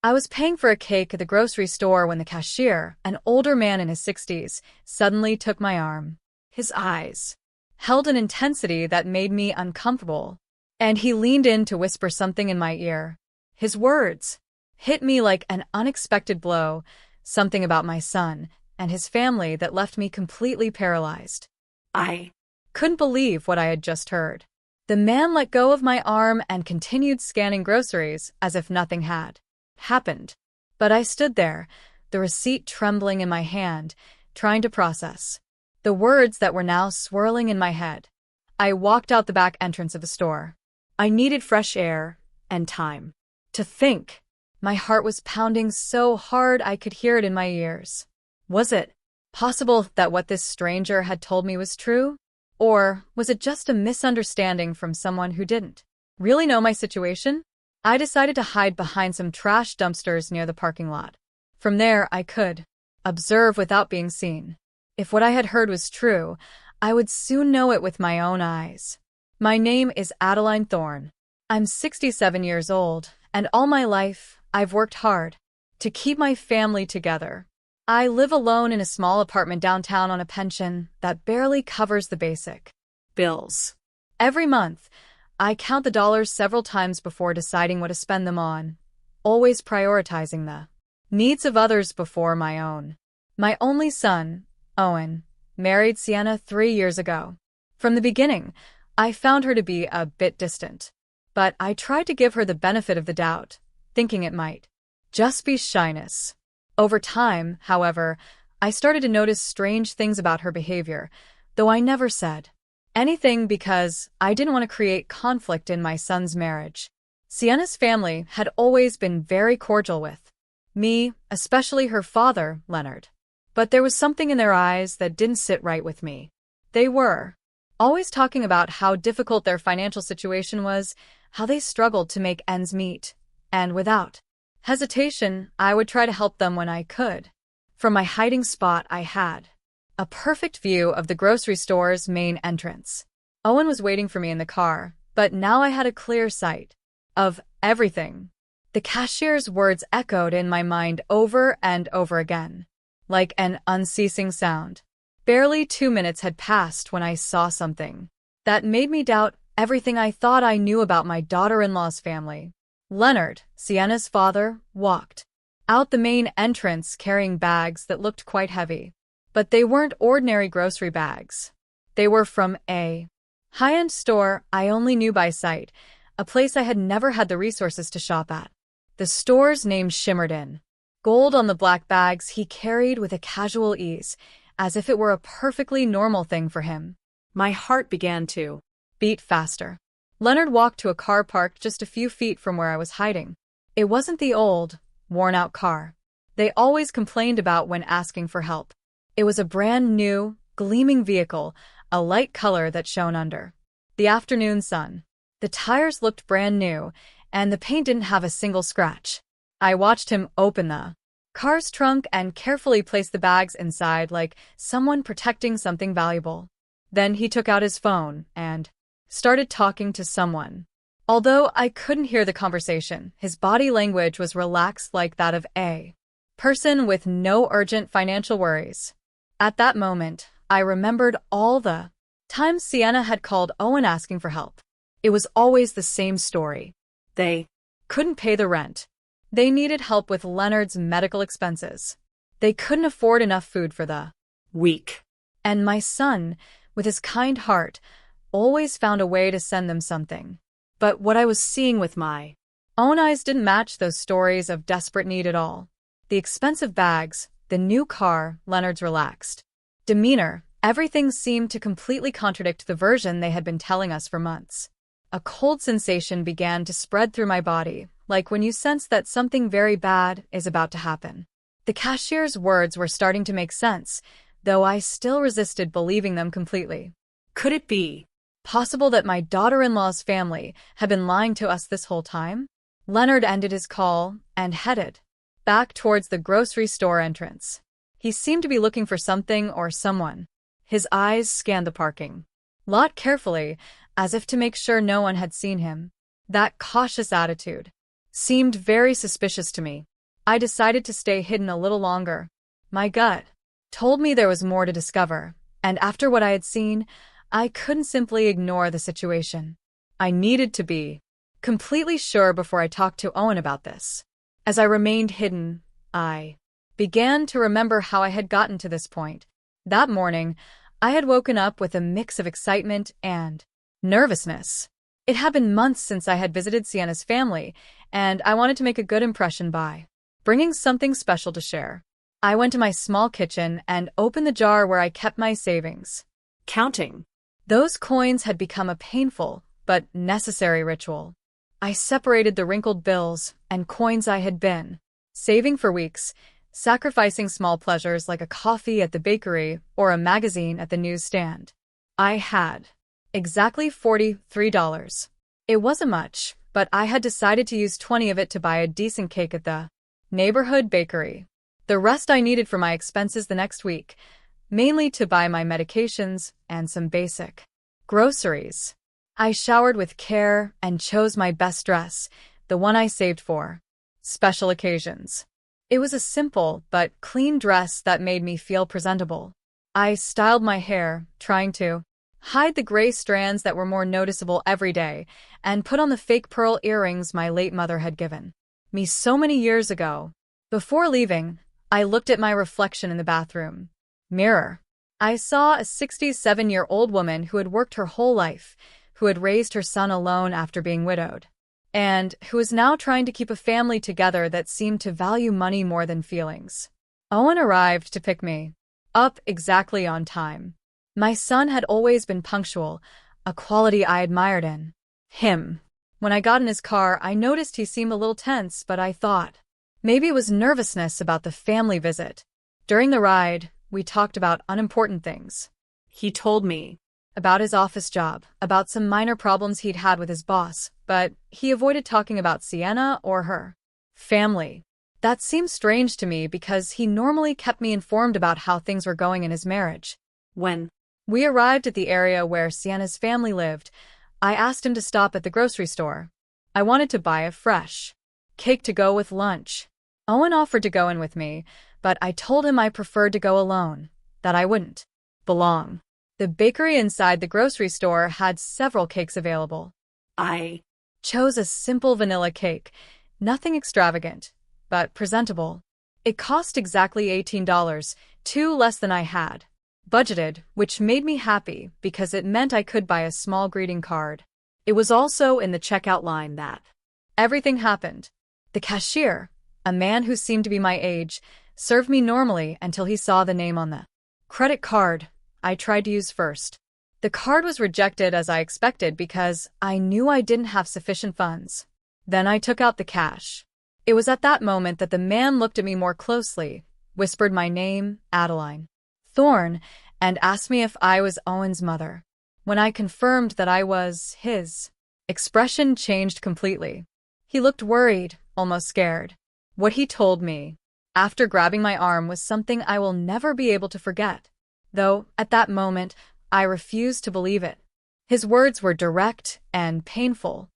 I was paying for a cake at the grocery store when the cashier, an older man in his 60s, suddenly took my arm. His eyes held an intensity that made me uncomfortable, and he leaned in to whisper something in my ear. His words hit me like an unexpected blow, something about my son and his family that left me completely paralyzed. I couldn't believe what I had just heard. The man let go of my arm and continued scanning groceries as if nothing had happened. But I stood there, the receipt trembling in my hand, trying to process the words that were now swirling in my head. I walked out the back entrance of the store. I needed fresh air and time to think. My heart was pounding so hard I could hear it in my ears. Was it possible that what this stranger had told me was true? Or was it just a misunderstanding from someone who didn't really know my situation? I decided to hide behind some trash dumpsters near the parking lot. From there, I could observe without being seen. If what I had heard was true, I would soon know it with my own eyes. My name is Adeline Thorne. I'm 67 years old, and all my life, I've worked hard to keep my family together. I live alone in a small apartment downtown on a pension that barely covers the basic bills. Every month, I count the dollars several times before deciding what to spend them on, always prioritizing the needs of others before my own. My only son, Owen, married Sienna 3 years ago. From the beginning, I found her to be a bit distant, but I tried to give her the benefit of the doubt, thinking it might just be shyness. Over time, however, I started to notice strange things about her behavior, though I never said anything because I didn't want to create conflict in my son's marriage. Sienna's family had always been very cordial with me, especially her father, Leonard. But there was something in their eyes that didn't sit right with me. They were always talking about how difficult their financial situation was, how they struggled to make ends meet, and without hesitation, I would try to help them when I could. From my hiding spot, I had a perfect view of the grocery store's main entrance. Owen was waiting for me in the car, but now I had a clear sight of everything. The cashier's words echoed in my mind over and over again, like an unceasing sound. Barely 2 minutes had passed when I saw something that made me doubt everything I thought I knew about my daughter-in-law's family. Leonard, Sienna's father, walked out the main entrance carrying bags that looked quite heavy. But they weren't ordinary grocery bags. They were from a high-end store I only knew by sight, a place I had never had the resources to shop at. The store's name shimmered in gold on the black bags he carried with a casual ease, as if it were a perfectly normal thing for him. My heart began to beat faster. Leonard walked to a car parked just a few feet from where I was hiding. It wasn't the old, worn-out car they always complained about when asking for help. It was a brand new, gleaming vehicle, a light color that shone under the afternoon sun. The tires looked brand new, and the paint didn't have a single scratch. I watched him open the car's trunk and carefully place the bags inside like someone protecting something valuable. Then he took out his phone and started talking to someone. Although I couldn't hear the conversation, his body language was relaxed like that of a person with no urgent financial worries. At that moment, I remembered all the times Sienna had called Owen asking for help. It was always the same story. They couldn't pay the rent. They needed help with Leonard's medical expenses. They couldn't afford enough food for the week. And my son, with his kind heart, always found a way to send them something. But what I was seeing with my own eyes didn't match those stories of desperate need at all. The expensive bags, the new car, Leonard's relaxed demeanor, everything seemed to completely contradict the version they had been telling us for months. A cold sensation began to spread through my body, like when you sense that something very bad is about to happen. The cashier's words were starting to make sense, though I still resisted believing them completely. Could it be possible that my daughter-in-law's family had been lying to us this whole time? Leonard ended his call and headed back towards the grocery store entrance. He seemed to be looking for something or someone. His eyes scanned the parking lot carefully, as if to make sure no one had seen him. That cautious attitude seemed very suspicious to me. I decided to stay hidden a little longer. My gut told me there was more to discover, and after what I had seen, I couldn't simply ignore the situation. I needed to be completely sure before I talked to Owen about this. As I remained hidden, I began to remember how I had gotten to this point. That morning, I had woken up with a mix of excitement and nervousness. It had been months since I had visited Sienna's family, and I wanted to make a good impression by bringing something special to share. I went to my small kitchen and opened the jar where I kept my savings. Counting. Those coins had become a painful but necessary ritual. I separated the wrinkled bills and coins I had been saving for weeks, sacrificing small pleasures like a coffee at the bakery or a magazine at the newsstand. I had exactly $43. It wasn't much, but I had decided to use 20 of it to buy a decent cake at the neighborhood bakery. The rest I needed for my expenses the next week, mainly to buy my medications and some basic groceries. I showered with care and chose my best dress, the one I saved for special occasions. It was a simple but clean dress that made me feel presentable. I styled my hair, trying to hide the gray strands that were more noticeable every day, and put on the fake pearl earrings my late mother had given me so many years ago. Before leaving, I looked at my reflection in the bathroom mirror. I saw a 67-year-old woman who had worked her whole life, who had raised her son alone after being widowed, and who was now trying to keep a family together that seemed to value money more than feelings. Owen arrived to pick me up exactly on time. My son had always been punctual, a quality I admired in him. When I got in his car, I noticed he seemed a little tense, but I thought maybe it was nervousness about the family visit. During the ride, we talked about unimportant things. He told me about his office job, about some minor problems he'd had with his boss, but he avoided talking about Sienna or her family. That seemed strange to me because he normally kept me informed about how things were going in his marriage. When we arrived at the area where Sienna's family lived, I asked him to stop at the grocery store. I wanted to buy a fresh cake to go with lunch. Owen offered to go in with me, but I told him I preferred to go alone, that I wouldn't belong. The bakery inside the grocery store had several cakes available. I chose a simple vanilla cake, nothing extravagant, but presentable. It cost exactly $18, $2 less than I had budgeted, which made me happy because it meant I could buy a small greeting card. It was also in the checkout line that everything happened. The cashier, a man who seemed to be my age, served me normally until he saw the name on the credit card I tried to use first. The card was rejected as I expected because I knew I didn't have sufficient funds. Then I took out the cash. It was at that moment that the man looked at me more closely, whispered my name, Adeline Thorne, and asked me if I was Owen's mother. When I confirmed that I was, his expression changed completely. He looked worried, almost scared. What he told me, after grabbing my arm, was something I will never be able to forget. Though, at that moment, I refused to believe it. His words were direct and painful.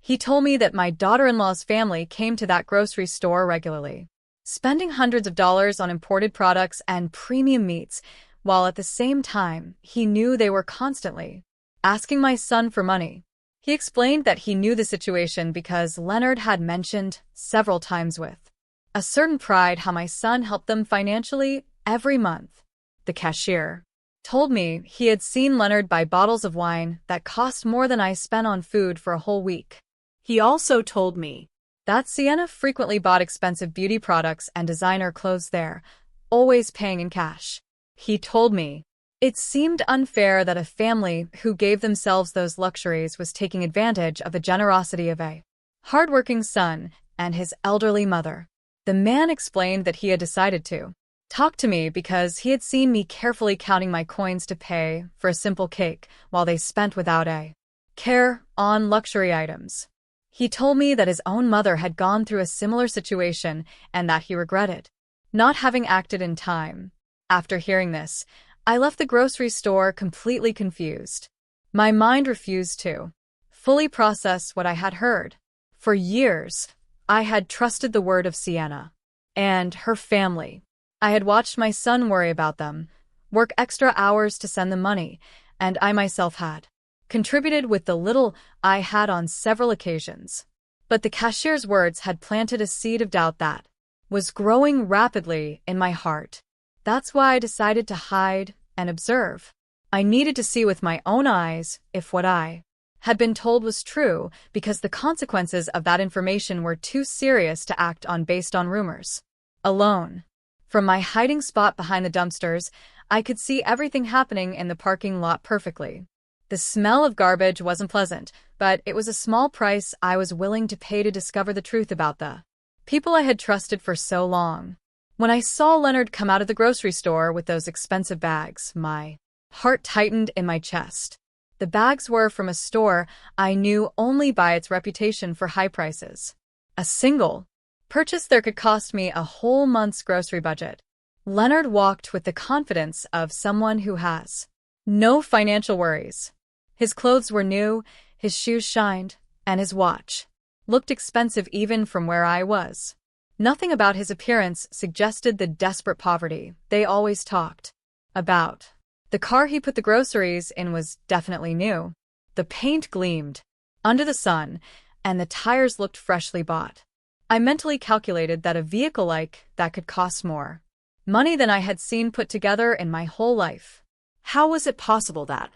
He told me that my daughter-in-law's family came to that grocery store regularly, spending hundreds of dollars on imported products and premium meats, while at the same time, he knew they were constantly asking my son for money. He explained that he knew the situation because Leonard had mentioned several times with a certain pride how my son helped them financially every month. The cashier told me he had seen Leonard buy bottles of wine that cost more than I spent on food for a whole week. He also told me that Sienna frequently bought expensive beauty products and designer clothes there, always paying in cash. He told me it seemed unfair that a family who gave themselves those luxuries was taking advantage of the generosity of a hardworking son and his elderly mother. The man explained that he had decided to talk to me because he had seen me carefully counting my coins to pay for a simple cake while they spent without a care on luxury items. He told me that his own mother had gone through a similar situation and that he regretted not having acted in time. After hearing this, I left the grocery store completely confused. My mind refused to fully process what I had heard. For years, I had trusted the word of Sienna. And her family. I had watched my son worry about them, work extra hours to send them money, and I myself had contributed with the little I had on several occasions. But the cashier's words had planted a seed of doubt that was growing rapidly in my heart. That's why I decided to hide and observe. I needed to see with my own eyes if what I had been told was true, because the consequences of that information were too serious to act on based on rumors. Alone. From my hiding spot behind the dumpsters, I could see everything happening in the parking lot perfectly. The smell of garbage wasn't pleasant, but it was a small price I was willing to pay to discover the truth about the people I had trusted for so long. When I saw Leonard come out of the grocery store with those expensive bags, my heart tightened in my chest. The bags were from a store I knew only by its reputation for high prices. A single purchase there could cost me a whole month's grocery budget. Leonard walked with the confidence of someone who has no financial worries. His clothes were new, his shoes shined, and his watch looked expensive even from where I was. Nothing about his appearance suggested the desperate poverty they always talked about. The car he put the groceries in was definitely new. The paint gleamed under the sun, and the tires looked freshly bought. I mentally calculated that a vehicle like that could cost more money than I had seen put together in my whole life. How was it possible that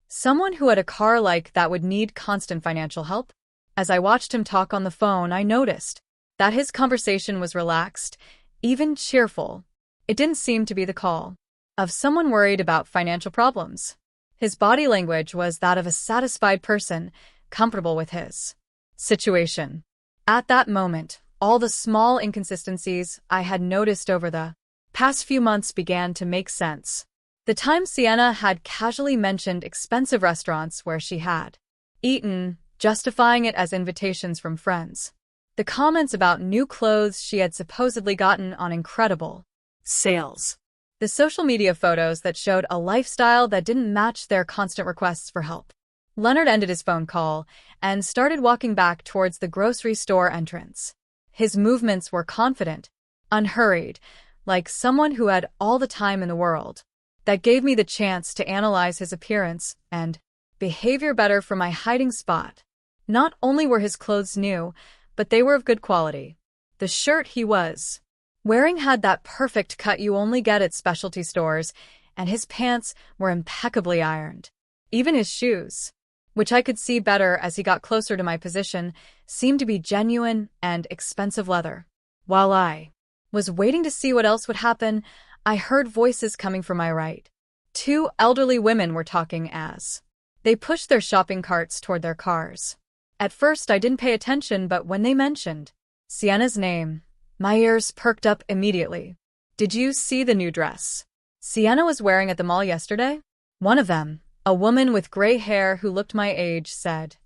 someone who had a car like that would need constant financial help? As I watched him talk on the phone, I noticed that his conversation was relaxed, even cheerful. It didn't seem to be the call of someone worried about financial problems. His body language was that of a satisfied person, comfortable with his situation. At that moment, all the small inconsistencies I had noticed over the past few months began to make sense. The time Sienna had casually mentioned expensive restaurants where she had eaten, justifying it as invitations from friends. The comments about new clothes she had supposedly gotten on incredible sales. The social media photos that showed a lifestyle that didn't match their constant requests for help. Leonard ended his phone call and started walking back towards the grocery store entrance. His movements were confident, unhurried, like someone who had all the time in the world. That gave me the chance to analyze his appearance and behavior better from my hiding spot. Not only were his clothes new, but they were of good quality. The shirt he was wearing had that perfect cut you only get at specialty stores, and his pants were impeccably ironed. Even his shoes, which I could see better as he got closer to my position, seemed to be genuine and expensive leather. While I was waiting to see what else would happen, I heard voices coming from my right. Two elderly women were talking as they pushed their shopping carts toward their cars. At first, I didn't pay attention, but when they mentioned Sienna's name, my ears perked up immediately. Did you see the new dress Sienna was wearing at the mall yesterday? One of them, a woman with gray hair who looked my age, said.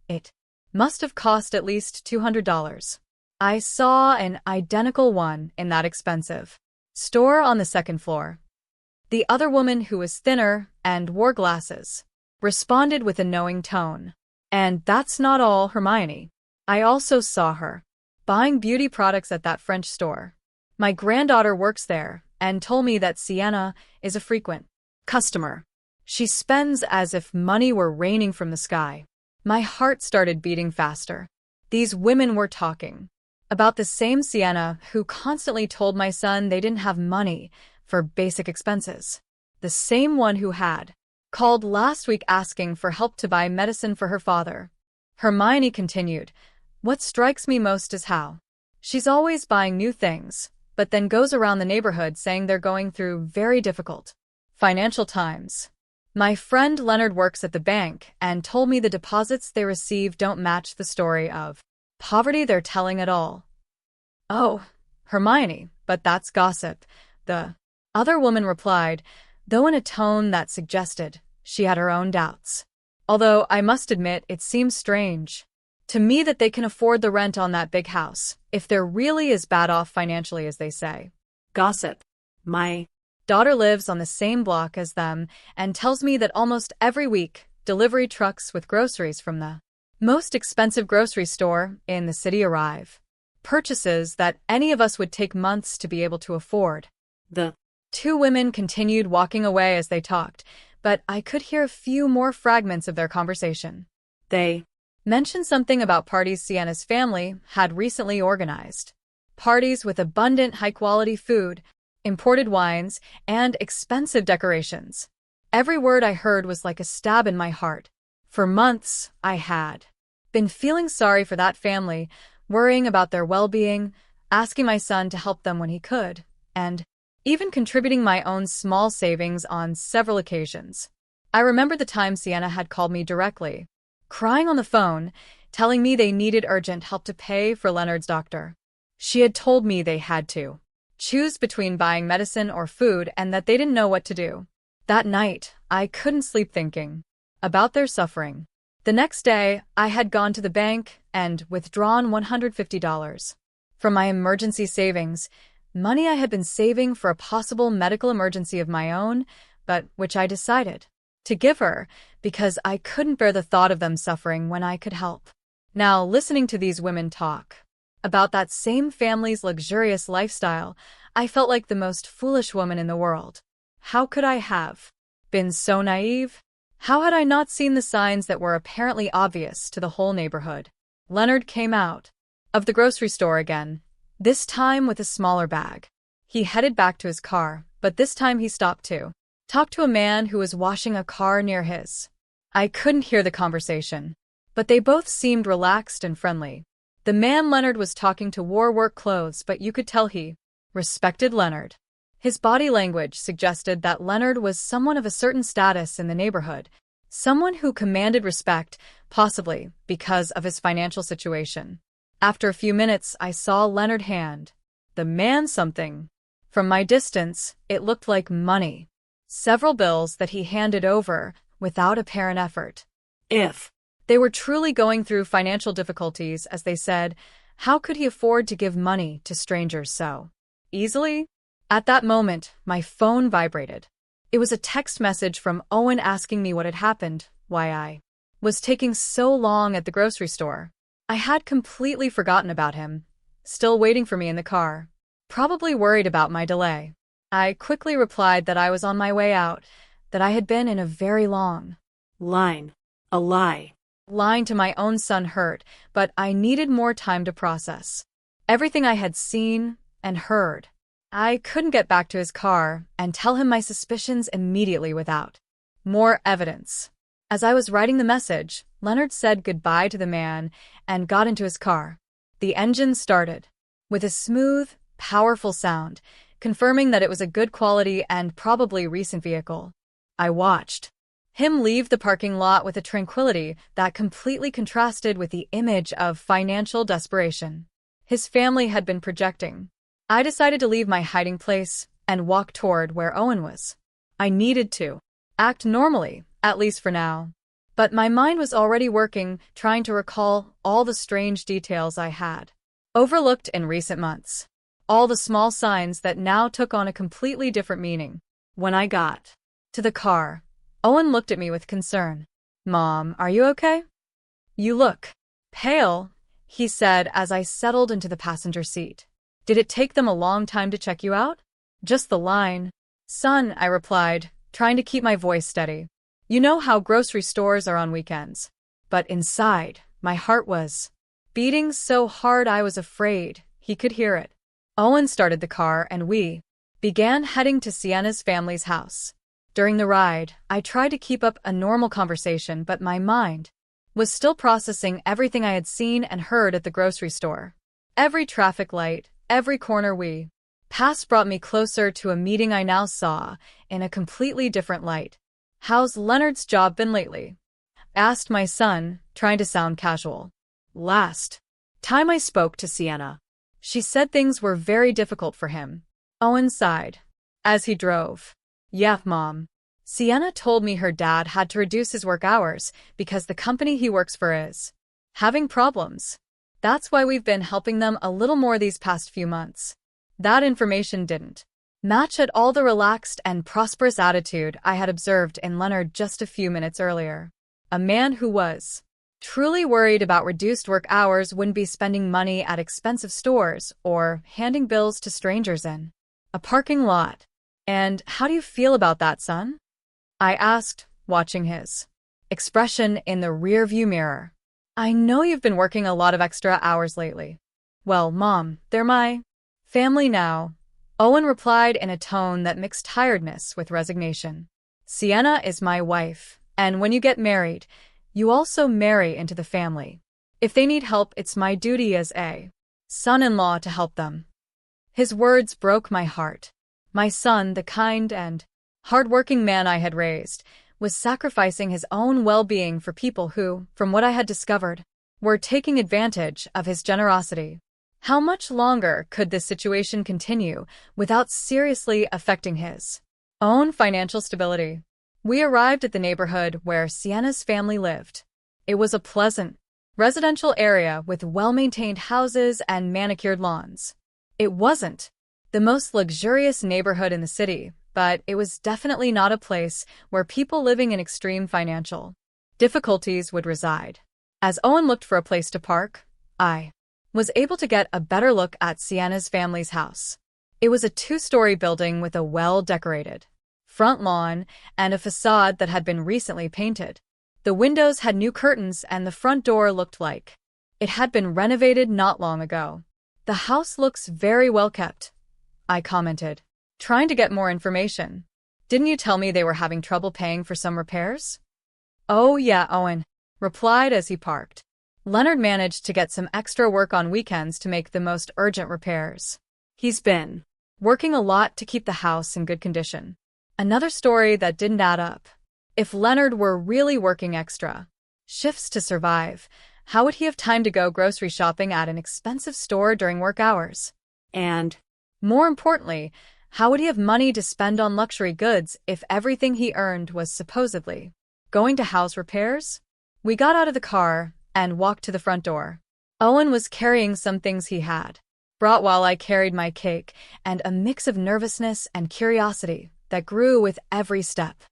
It must have cost at least $200. I saw an identical one in that expensive store on the second floor. The other woman, who was thinner and wore glasses, responded with a knowing tone. And that's not all, Hermione. I also saw her buying beauty products at that French store. My granddaughter works there and told me that Sienna is a frequent customer. She spends as if money were raining from the sky. My heart started beating faster. These women were talking about the same Sienna who constantly told my son they didn't have money for basic expenses. The same one who had called last week asking for help to buy medicine for her father. Hermione continued, What strikes me most is how she's always buying new things, but then goes around the neighborhood saying they're going through very difficult financial times. My friend Leonard works at the bank and told me the deposits they receive don't match the story of poverty they're telling at all. Oh, Hermione, but that's gossip, the other woman replied, though in a tone that suggested she had her own doubts. Although I must admit it seems strange to me that they can afford the rent on that big house, if they're really as bad off financially as they say. Gossip. My daughter lives on the same block as them and tells me that almost every week, delivery trucks with groceries from the most expensive grocery store in the city arrive. purchases that any of us would take months to be able to afford. The two women continued walking away as they talked, but I could hear a few more fragments of their conversation. they Mentioned something about parties Sienna's family had recently organized. Parties with abundant high-quality food, imported wines, and expensive decorations. Every word I heard was like a stab in my heart. For months, I had been feeling sorry for that family, worrying about their well-being, asking my son to help them when he could, and even contributing my own small savings on several occasions. I remember the time Sienna had called me directly, crying on the phone, telling me they needed urgent help to pay for Leonard's doctor. She had told me they had to choose between buying medicine or food and that they didn't know what to do. That night, I couldn't sleep thinking about their suffering. The next day, I had gone to the bank and withdrawn $150 from my emergency savings, money I had been saving for a possible medical emergency of my own, but which I decided to give her because I couldn't bear the thought of them suffering when I could help. Now, listening to these women talk about that same family's luxurious lifestyle, I felt like the most foolish woman in the world. How could I have been so naive? How had I not seen the signs that were apparently obvious to the whole neighborhood? Leonard came out of the grocery store again, this time with a smaller bag. He headed back to his car, but this time he stopped to talk to a man who was washing a car near his. I couldn't hear the conversation, but they both seemed relaxed and friendly. The man Leonard was talking to wore work clothes, but you could tell he respected Leonard. His body language suggested that Leonard was someone of a certain status in the neighborhood, someone who commanded respect, possibly because of his financial situation. After a few minutes, I saw Leonard hand the man something. From my distance, it looked like money. Several bills that he handed over without apparent effort. if They were truly going through financial difficulties, as they said. How could he afford to give money to strangers so easily? At that moment, my phone vibrated. It was a text message from Owen asking me what had happened, why I was taking so long at the grocery store. I had completely forgotten about him, still waiting for me in the car, probably worried about my delay. I quickly replied that I was on my way out, that I had been in a very long line, a lie. Lying to my own son hurt, but I needed more time to process everything I had seen and heard. I couldn't get back to his car and tell him my suspicions immediately without more evidence. As I was writing the message, Leonard said goodbye to the man and got into his car. The engine started with a smooth, powerful sound, confirming that it was a good quality and probably recent vehicle. I watched him leave the parking lot with a tranquility that completely contrasted with the image of financial desperation his family had been projecting. I decided to leave my hiding place and walk toward where Owen was. I needed to act normally, at least for now. But my mind was already working, trying to recall all the strange details I had overlooked in recent months. All the small signs that now took on a completely different meaning. When I got to the car, Owen looked at me with concern. "Mom, are you okay? You look pale," he said as I settled into the passenger seat. "Did it take them a long time to check you out?" "Just the line, son," I replied, trying to keep my voice steady. You know how grocery stores are on weekends. But inside, my heart was beating so hard I was afraid he could hear it. Owen started the car and we began heading to Sienna's family's house. During the ride, I tried to keep up a normal conversation, but my mind was still processing everything I had seen and heard at the grocery store. Every traffic light, every corner we passed brought me closer to a meeting I now saw in a completely different light. "How's Leonard's job been lately?" asked my son, trying to sound casual. "Last time I spoke to Sienna, she said things were very difficult for him." Owen sighed as he drove. "Yeah, Mom. Sienna told me her dad had to reduce his work hours because the company he works for is having problems. That's why we've been helping them a little more these past few months." That information didn't match at all the relaxed and prosperous attitude I had observed in Leonard just a few minutes earlier. A man who was Truly worried about reduced work hours wouldn't be spending money at expensive stores or handing bills to strangers in a parking lot. And how do you feel about that, son? I asked, watching his expression in the rearview mirror. I know you've been working a lot of extra hours lately. Well, Mom, they're my family now, Owen replied in a tone that mixed tiredness with resignation. Sienna is my wife, and when you get married, you also marry into the family. If they need help, it's my duty as a son-in-law to help them. His words broke my heart. My son, the kind and hard-working man I had raised, was sacrificing his own well-being for people who, from what I had discovered, were taking advantage of his generosity. How much longer could this situation continue without seriously affecting his own financial stability? We arrived at the neighborhood where Sienna's family lived. It was a pleasant, residential area with well-maintained houses and manicured lawns. It wasn't the most luxurious neighborhood in the city, but it was definitely not a place where people living in extreme financial difficulties would reside. As Owen looked for a place to park, I was able to get a better look at Sienna's family's house. It was a two-story building with a well-decorated front lawn and a facade that had been recently painted. The windows had new curtains and the front door looked like it had been renovated not long ago. The house looks very well kept, I commented, trying to get more information. Didn't you tell me they were having trouble paying for some repairs? Oh yeah, Owen replied as he parked. Leonard managed to get some extra work on weekends to make the most urgent repairs. He's been working a lot to keep the house in good condition. Another story that didn't add up. If Leonard were really working extra shifts to survive, how would he have time to go grocery shopping at an expensive store during work hours? And, more importantly, how would he have money to spend on luxury goods if everything he earned was supposedly going to house repairs? We got out of the car and walked to the front door. Owen was carrying some things he had brought while I carried my cake, and a mix of nervousness and curiosity that grew with every step.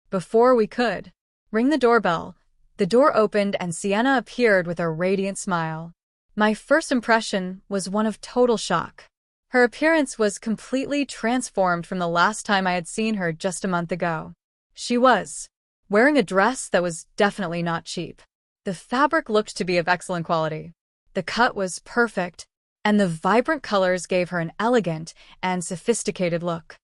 Before we could ring the doorbell, the door opened and Sienna appeared with a radiant smile. My first impression was one of total shock. Her appearance was completely transformed from the last time I had seen her just a month ago. She was wearing a dress that was definitely not cheap. The fabric looked to be of excellent quality. The cut was perfect, and the vibrant colors gave her an elegant and sophisticated look.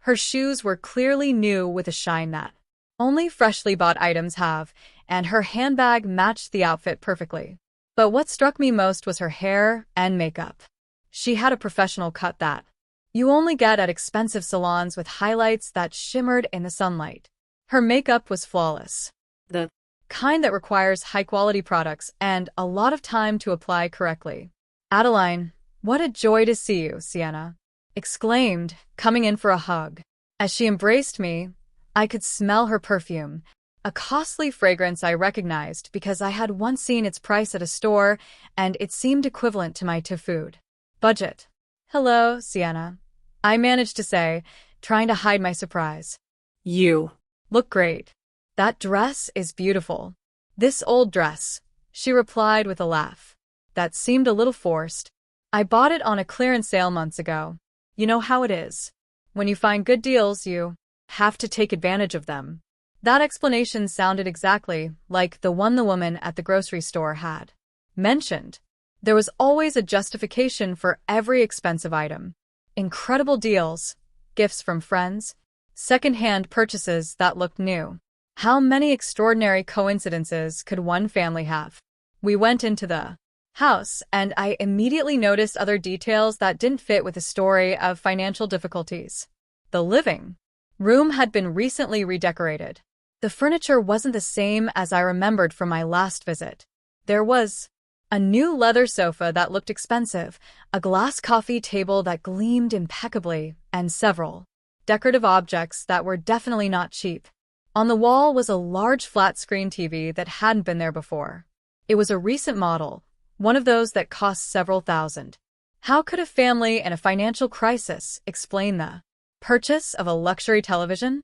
Her shoes were clearly new with a shine that only freshly bought items have, and her handbag matched the outfit perfectly. But what struck me most was her hair and makeup. She had a professional cut that you only get at expensive salons with highlights that shimmered in the sunlight. Her makeup was flawless. The kind that requires high-quality products and a lot of time to apply correctly. Adeline, what a joy to see you, Sienna exclaimed, coming in for a hug. As she embraced me, I could smell her perfume, a costly fragrance I recognized because I had once seen its price at a store and it seemed equivalent to my food budget. Hello, Sienna, I managed to say, trying to hide my surprise. You look great. That dress is beautiful. This old dress, she replied with a laugh that seemed a little forced. I bought it on a clearance sale months ago. You know how it is. When you find good deals, you have to take advantage of them. That explanation sounded exactly like the one the woman at the grocery store had mentioned. There was always a justification for every expensive item. Incredible deals, gifts from friends, second-hand purchases that looked new. How many extraordinary coincidences could one family have? We went into the house, and I immediately noticed other details that didn't fit with the story of financial difficulties. The living room had been recently redecorated. The furniture wasn't the same as I remembered from my last visit. There was a new leather sofa that looked expensive, a glass coffee table that gleamed impeccably, and several decorative objects that were definitely not cheap. On the wall was a large flat-screen TV that hadn't been there before. It was a recent model, one of those that cost several thousand. How could a family in a financial crisis explain the purchase of a luxury television?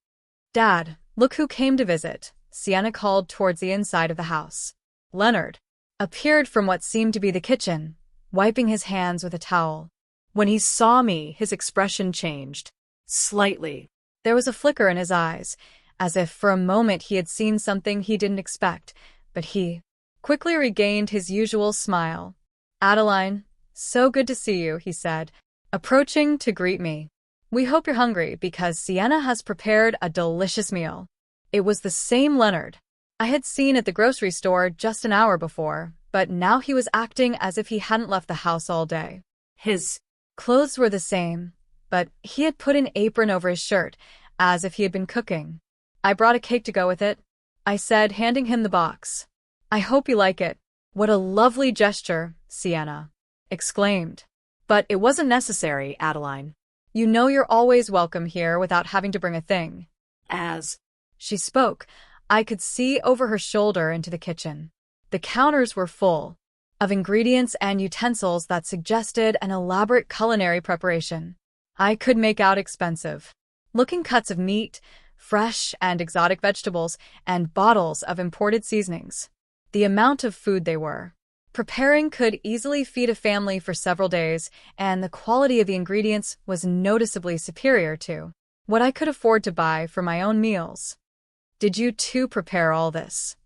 Dad, look who came to visit, Sienna called towards the inside of the house. Leonard appeared from what seemed to be the kitchen, wiping his hands with a towel. When he saw me, his expression changed. Slightly. There was a flicker in his eyes, as if for a moment he had seen something he didn't expect, but he quickly regained his usual smile. "Adeline, so good to see you," he said, approaching to greet me. "We hope you're hungry because Sienna has prepared a delicious meal." It was the same Leonard I had seen at the grocery store just an hour before, but now he was acting as if he hadn't left the house all day. His clothes were the same, but he had put an apron over his shirt, as if he had been cooking. "I brought a cake to go with it," I said, handing him the box. "I hope you like it." "What a lovely gesture," Sienna exclaimed. "But it wasn't necessary, Adeline. You know you're always welcome here without having to bring a thing." As she spoke, I could see over her shoulder into the kitchen. The counters were full of ingredients and utensils that suggested an elaborate culinary preparation. I could make out expensive-looking cuts of meat, fresh and exotic vegetables, and bottles of imported seasonings. The amount of food they were preparing could easily feed a family for several days, and the quality of the ingredients was noticeably superior to what I could afford to buy for my own meals. "Did you two prepare all this?"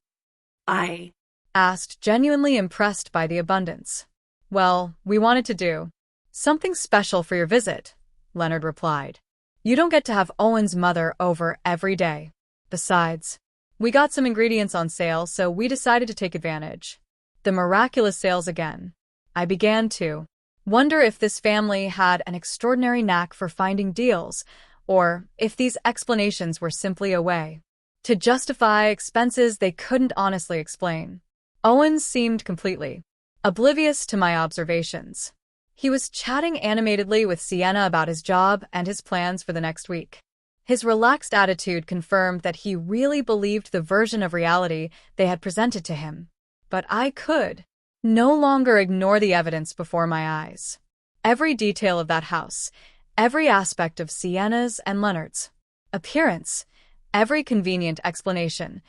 I asked, genuinely impressed by the abundance. "Well, we wanted to do something special for your visit," Leonard replied. "You don't get to have Owen's mother over every day. Besides, we got some ingredients on sale, so we decided to take advantage." The miraculous sales again. I began to wonder if this family had an extraordinary knack for finding deals, or if these explanations were simply a way to justify expenses they couldn't honestly explain. Owen seemed completely oblivious to my observations. He was chatting animatedly with Sienna about his job and his plans for the next week. His relaxed attitude confirmed that he really believed the version of reality they had presented to him. But I could no longer ignore the evidence before my eyes. Every detail of that house, every aspect of Sienna's and Leonard's appearance, every convenient explanation,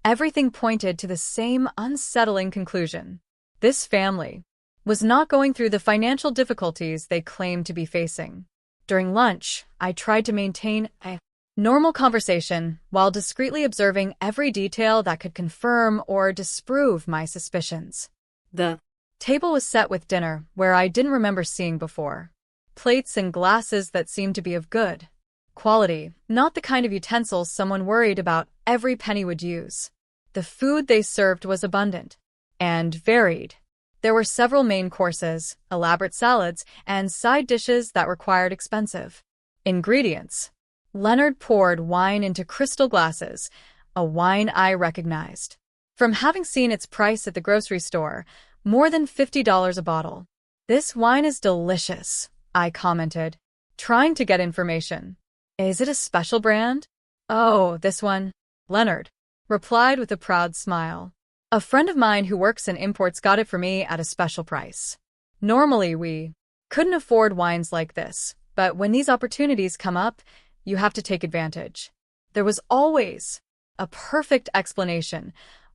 everything pointed to the same unsettling conclusion. This family was not going through the financial difficulties they claimed to be facing. During lunch, I tried to maintain a normal conversation while discreetly observing every detail that could confirm or disprove my suspicions. The table was set with dinner where I didn't remember seeing before. Plates and glasses that seemed to be of good quality, not the kind of utensils someone worried about every penny would use. The food they served was abundant and varied. There were several main courses, elaborate salads, and side dishes that required expensive ingredients. Leonard poured wine into crystal glasses, a wine I recognized from having seen its price at the grocery store, more than $50 a bottle. "This wine is delicious," I commented, trying to get information. "Is it a special brand?" "Oh, this one," Leonard replied with a proud smile. "A friend of mine who works in imports got it for me at a special price. Normally we couldn't afford wines like this, but when these opportunities come up, you have to take advantage." There was always a perfect explanation,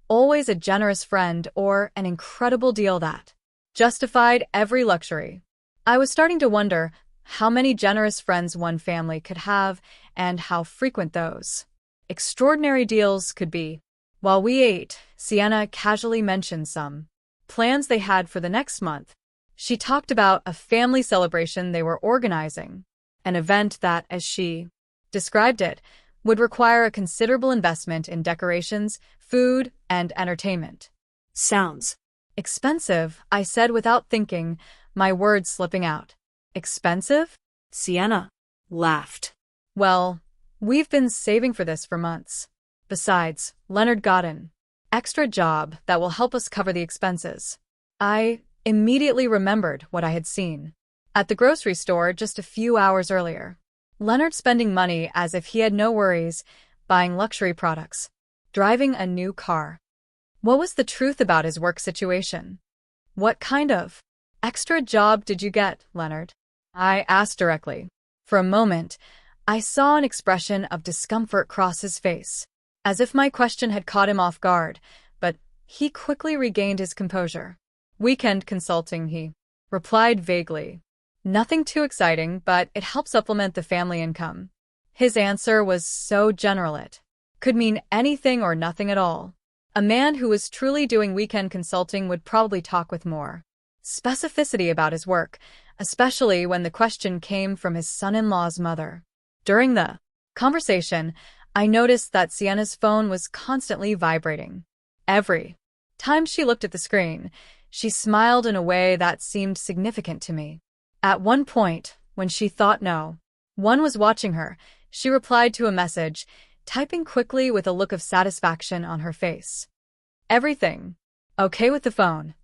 always a generous friend or an incredible deal that justified every luxury. I was starting to wonder how many generous friends one family could have and how frequent those extraordinary deals could be. While we ate, Sienna casually mentioned some plans they had for the next month. She talked about a family celebration they were organizing, an event that, as she described it, would require a considerable investment in decorations, food, and entertainment. "Sounds expensive," I said without thinking, my words slipping out. "Expensive?" Sienna laughed. "Well, we've been saving for this for months. Besides, Leonard got an extra job that will help us cover the expenses." I immediately remembered what I had seen at the grocery store just a few hours earlier. Leonard spending money as if he had no worries, buying luxury products, driving a new car. What was the truth about his work situation? "What kind of extra job did you get, Leonard?" I asked directly. For a moment, I saw an expression of discomfort cross his face, as if my question had caught him off guard, but He quickly regained his composure. Weekend consulting, he replied vaguely. Nothing too exciting, but it helps supplement the family income. His answer was so general it could mean anything or nothing at all. A man who was truly doing weekend consulting would probably talk with more specificity about his work, especially when the question came from his son-in-law's mother. During the conversation, I noticed that Sienna's phone was constantly vibrating. Every time she looked at the screen, she smiled in a way that seemed significant to me. At one point, when she thought no one was watching her, she replied to a message, typing quickly with a look of satisfaction on her face. "Everything okay with the phone?"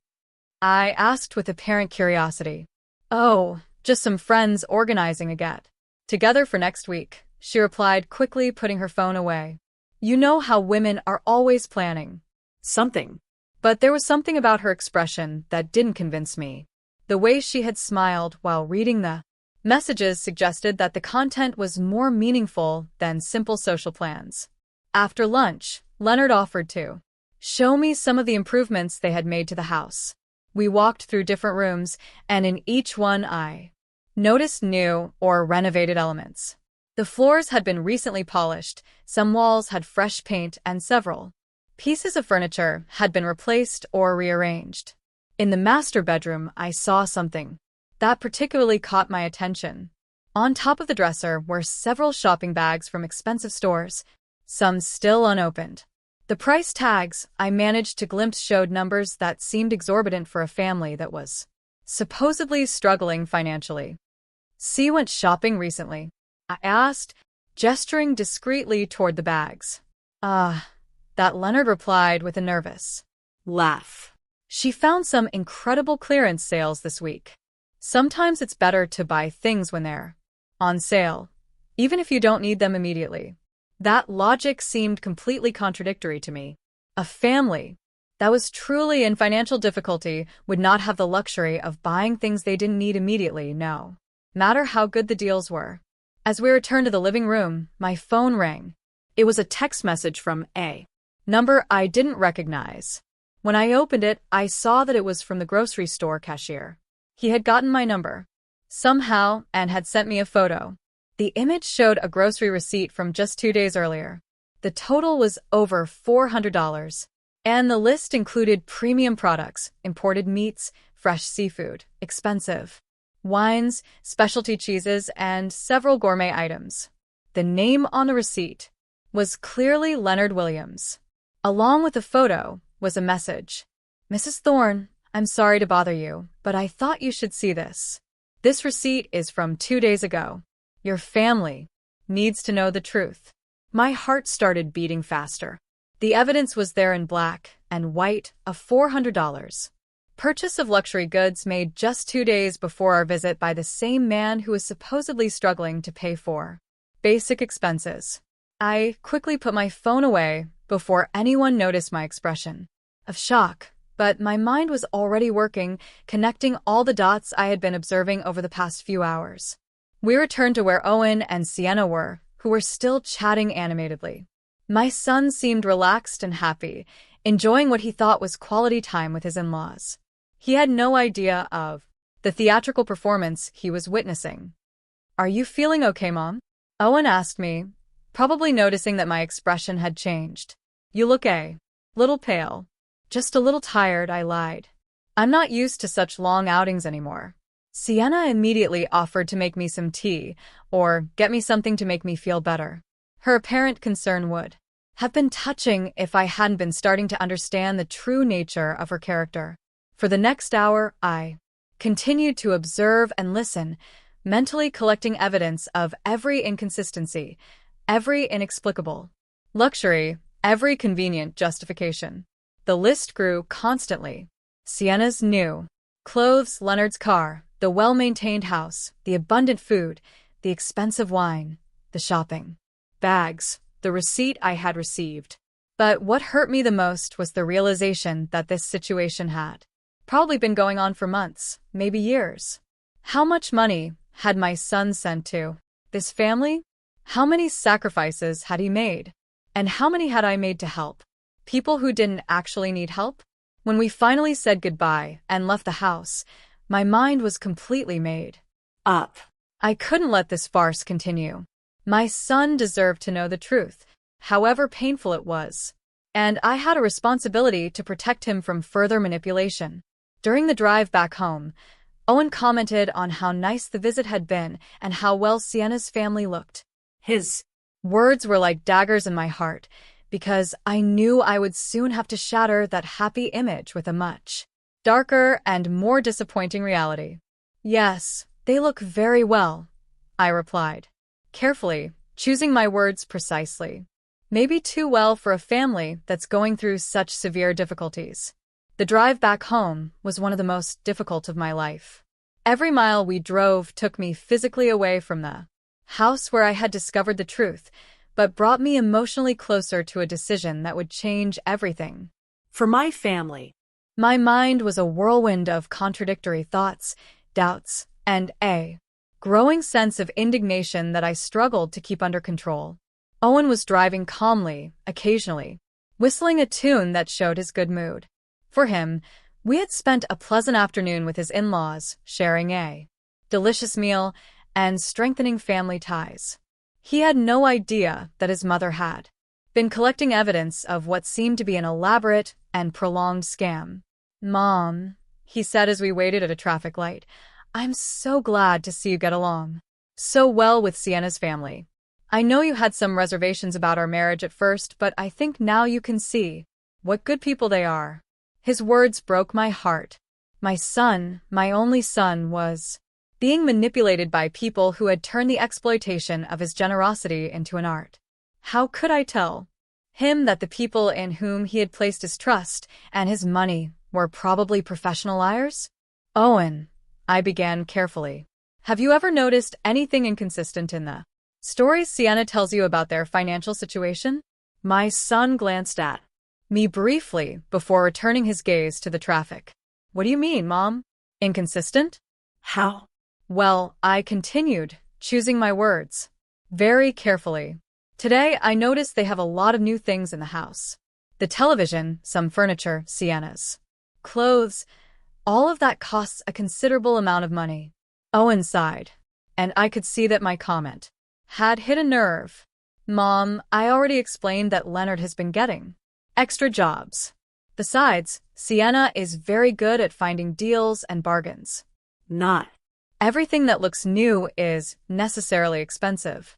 I asked with apparent curiosity. "Oh, just some friends organizing a get-together for next week," she replied, quickly putting her phone away. You know how women are always planning Something. but there was something about her expression that didn't convince me. The way she had smiled while reading the messages suggested that the content was more meaningful than simple social plans. After lunch, Leonard offered to show me some of the improvements they had made to the house. We walked through different rooms, and in each one I noticed new or renovated elements. The floors had been recently polished, some walls had fresh paint, and several pieces of furniture had been replaced or rearranged. In the master bedroom, I saw something that particularly caught my attention. On top of the dresser were several shopping bags from expensive stores, some still unopened. The price tags I managed to glimpse showed numbers that seemed exorbitant for a family that was supposedly struggling financially. "See, went shopping recently?" I asked, gesturing discreetly toward the bags. That Leonard replied with a nervous Laugh. She found some incredible clearance sales this week. Sometimes it's better to buy things when they're on sale, even if you don't need them immediately. That logic seemed completely contradictory to me. A family that was truly in financial difficulty would not have the luxury of buying things they didn't need immediately, no matter how good the deals were. As we returned to the living room, my phone rang. It was a text message from a number I didn't recognize. When I opened it, I saw that it was from the grocery store cashier. He had gotten my number somehow and had sent me a photo. The image showed a grocery receipt from just 2 days earlier. The total was over $400, and the list included premium products, imported meats, fresh seafood, expensive wines, specialty cheeses, and several gourmet items. The name on the receipt was clearly Leonard Williams. Along with the photo was a message. "Mrs. Thorne, I'm sorry to bother you, but I thought you should see this. This receipt is from 2 days ago. Your family needs to know the truth." My heart started beating faster. The evidence was there in black and white, a $400 purchase of luxury goods made just 2 days before our visit by the same man who was supposedly struggling to pay for basic expenses. I quickly put my phone away before anyone noticed my expression of shock, but my mind was already working, connecting all the dots I had been observing over the past few hours. We returned to where Owen and Sienna were, who were still chatting animatedly. My son seemed relaxed and happy, enjoying what he thought was quality time with his in-laws. He had no idea of the theatrical performance he was witnessing. "Are you feeling okay, Mom?" Owen asked me, probably noticing that my expression had changed. "You look a little pale." "Just a little tired," I lied. "I'm not used to such long outings anymore." Sienna immediately offered to make me some tea or get me something to make me feel better. Her apparent concern would have been touching if I hadn't been starting to understand the true nature of her character. For the next hour, I continued to observe and listen, mentally collecting evidence of every inconsistency, every inexplicable luxury, every convenient justification. The list grew constantly. Sienna's new clothes, Leonard's car, the well-maintained house, the abundant food, the expensive wine, the shopping bags, the receipt I had received. But what hurt me the most was the realization that this situation had probably been going on for months, maybe years. How much money had my son sent to this family? How many sacrifices had he made? And how many had I made to help People who didn't actually need help? When we finally said goodbye and left the house, my mind was completely made Up. I couldn't let this farce continue. My son deserved to know the truth, however painful it was, and I had a responsibility to protect him from further manipulation. During the drive back home, Owen commented on how nice the visit had been and how well Sienna's family looked. His Words were like daggers in my heart, because I knew I would soon have to shatter that happy image with a much darker and more disappointing reality. Yes, they look very well, I replied, carefully, choosing my words precisely. Maybe too well for a family that's going through such severe difficulties. The drive back home was one of the most difficult of my life. Every mile we drove took me physically away from the house where I had discovered the truth, but brought me emotionally closer to a decision that would change everything. For my family. My mind was a whirlwind of contradictory thoughts, doubts, and a growing sense of indignation that I struggled to keep under control. Owen was driving calmly, occasionally, whistling a tune that showed his good mood. For him, we had spent a pleasant afternoon with his in-laws, sharing a delicious meal and strengthening family ties. He had no idea that his mother had been collecting evidence of what seemed to be an elaborate and prolonged scam. "Mom," he said as we waited at a traffic light, "I'm so glad to see you get along so well with Sienna's family. I know you had some reservations about our marriage at first, but I think now you can see what good people they are." His words broke my heart. My son, my only son, was being manipulated by people who had turned the exploitation of his generosity into an art. How could I tell him that the people in whom he had placed his trust and his money were probably professional liars? "Owen," I began carefully, "have you ever noticed anything inconsistent in the stories Sienna tells you about their financial situation?" My son glanced at me briefly before returning his gaze to the traffic. "What do you mean, Mom? Inconsistent?" How? "Well," I continued, choosing my words very carefully. "Today I noticed they have a lot of new things in the house. The television, some furniture, Sienna's clothes, all of that costs a considerable amount of money." Owen sighed, and I could see that my comment had hit a nerve. "Mom, I already explained that Leonard has been getting extra jobs. Besides, Sienna is very good at finding deals and bargains. Not Everything that looks new is necessarily expensive.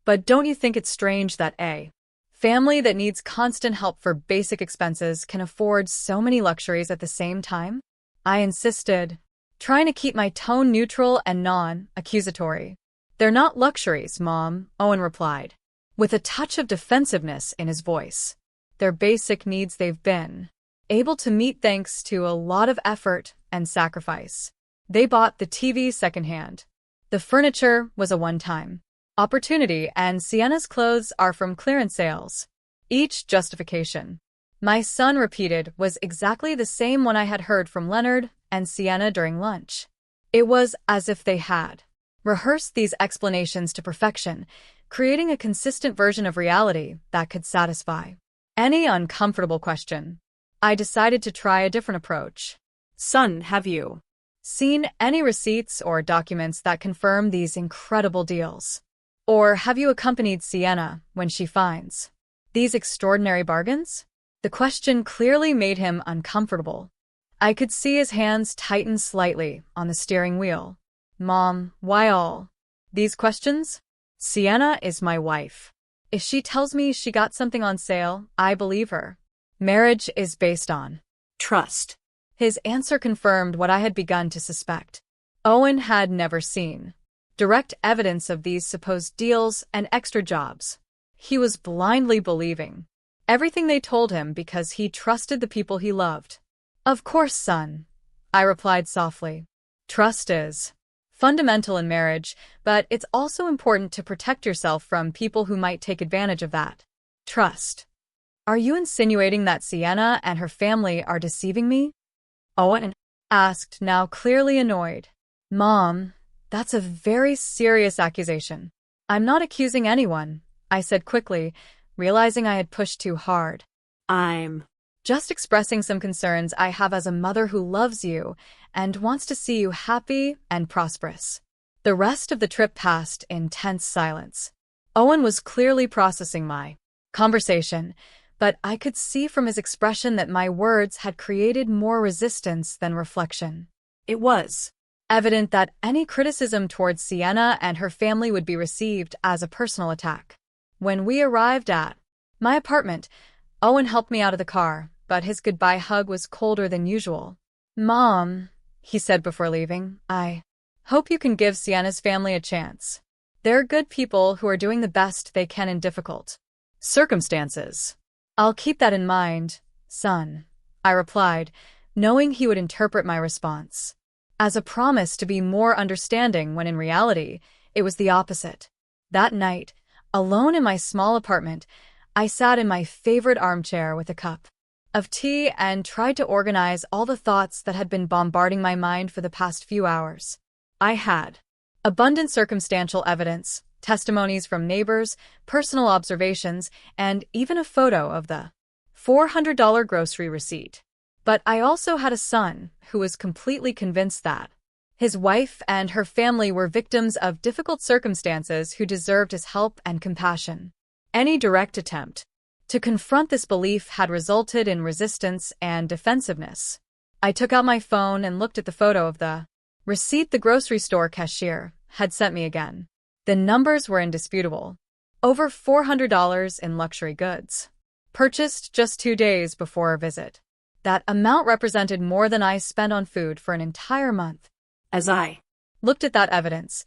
But don't you think it's strange that a family that needs constant help for basic expenses can afford so many luxuries at the same time?" I insisted, trying to keep my tone neutral and non-accusatory. "They're not luxuries, Mom," Owen replied, with a touch of defensiveness in his voice. "They're basic needs they've been able to meet thanks to a lot of effort and sacrifice. They bought the TV secondhand. The furniture was a one-time opportunity, and Sienna's clothes are from clearance sales." Each justification my son repeated was exactly the same one I had heard from Leonard and Sienna during lunch. It was as if they had rehearsed these explanations to perfection, creating a consistent version of reality that could satisfy any uncomfortable question. I decided to try a different approach. "Son, have you seen any receipts or documents that confirm these incredible deals? Or have you accompanied Sienna when she finds these extraordinary bargains?" The question clearly made him uncomfortable. I could see his hands tighten slightly on the steering wheel. "Mom, why all these questions? Sienna is my wife. If she tells me she got something on sale, I believe her. Marriage is based on trust?" His answer confirmed what I had begun to suspect. Owen had never seen direct evidence of these supposed deals and extra jobs. He was blindly believing everything they told him because he trusted the people he loved. "Of course, son," I replied softly. "Trust is fundamental in marriage, but it's also important to protect yourself from people who might take advantage of that trust. Are you insinuating that Sienna and her family are deceiving me?" Owen asked, now clearly annoyed. "Mom, that's a very serious accusation." "I'm not accusing anyone," I said quickly, realizing I had pushed too hard. I'm Just expressing some concerns I have as a mother who loves you and wants to see you happy and prosperous. The rest of the trip passed in tense silence. Owen was clearly processing my conversation, but I could see from his expression that my words had created more resistance than reflection. It was Evident that any criticism towards Sienna and her family would be received as a personal attack. When we arrived at my apartment, Owen helped me out of the car, but his goodbye hug was colder than usual. "Mom," he said before leaving, "I hope you can give Sienna's family a chance. They're good people who are doing the best they can in difficult circumstances." "I'll keep that in mind, son," I replied, knowing he would interpret my response as a promise to be more understanding when in reality, it was the opposite. That night, alone in my small apartment, I sat in my favorite armchair with a cup of tea and tried to organize all the thoughts that had been bombarding my mind for the past few hours. I had abundant circumstantial evidence, testimonies from neighbors, personal observations, and even a photo of the $400 grocery receipt. But I also had a son who was completely convinced that his wife and her family were victims of difficult circumstances who deserved his help and compassion. Any direct attempt to confront this belief had resulted in resistance and defensiveness. I took out my phone and looked at the photo of the receipt the grocery store cashier had sent me again. The numbers were indisputable. Over $400 in luxury goods, purchased just 2 days before our visit. That amount represented more than I spent on food for an entire month. as I Looked at that evidence,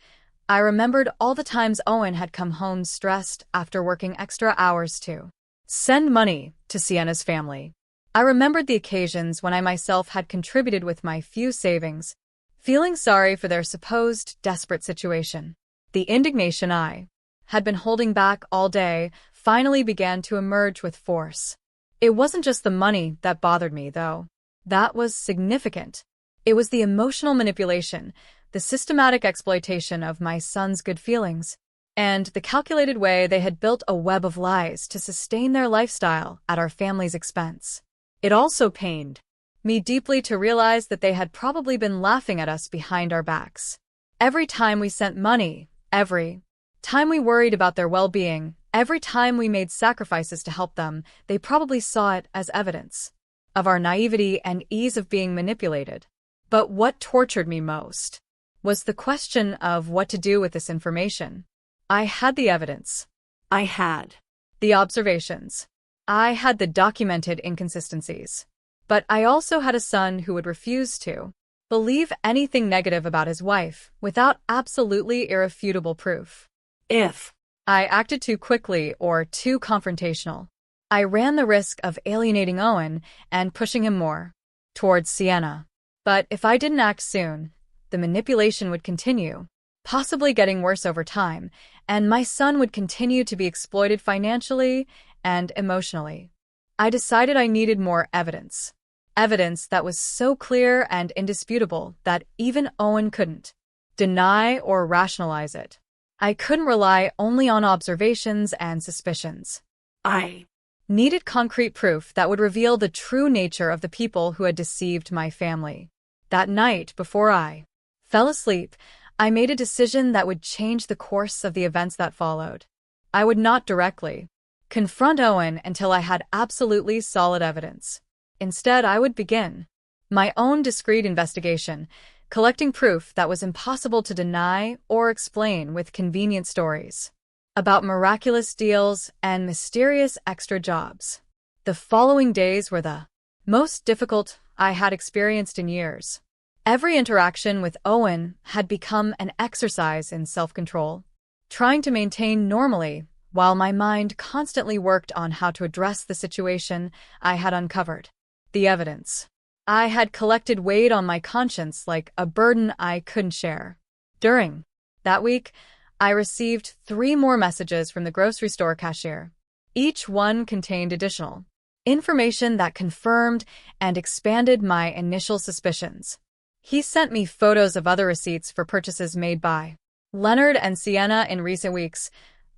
I remembered all the times Owen had come home stressed after working extra hours to send money to Sienna's family. I remembered the occasions when I myself had contributed with my few savings, feeling sorry for their supposed desperate situation. The indignation I had been holding back all day finally began to emerge with force. It wasn't just the money that bothered me, though. That was significant. It was the emotional manipulation, the systematic exploitation of my son's good feelings, and the calculated way they had built a web of lies to sustain their lifestyle at our family's expense. It also pained me deeply to realize that they had probably been laughing at us behind our backs. Every time we sent money, every time we worried about their well-being, every time we made sacrifices to help them, they probably saw it as evidence of our naivety and ease of being manipulated. But what tortured me most was the question of what to do with this information. I had the evidence. I had The observations. I had the documented inconsistencies. But I also had a son who would refuse to believe anything negative about his wife without absolutely irrefutable proof. if I acted too quickly or too confrontational, I ran the risk of alienating Owen and pushing him more towards Sienna. But if I didn't act soon, the manipulation would continue, possibly getting worse over time, and my son would continue to be exploited financially and emotionally. I decided I needed more evidence. Evidence that was so clear and indisputable that even Owen couldn't deny or rationalize it. I couldn't rely only on observations and suspicions. I Needed concrete proof that would reveal the true nature of the people who had deceived my family. That night, before I fell asleep, I made a decision that would change the course of the events that followed. I would not directly confront Owen until I had absolutely solid evidence. Instead, I would begin my own discreet investigation, collecting proof that was impossible to deny or explain with convenient stories about miraculous deals and mysterious extra jobs. The following days were the most difficult I had experienced in years. Every interaction with Owen had become an exercise in self-control, trying to maintain normally while my mind constantly worked on how to address the situation I had uncovered. The evidence I had collected weighed on my conscience like a burden I couldn't share. During that week, I received 3 more messages from the grocery store cashier. Each one contained additional information that confirmed and expanded my initial suspicions. He sent me photos of other receipts for purchases made by Leonard and Sienna in recent weeks,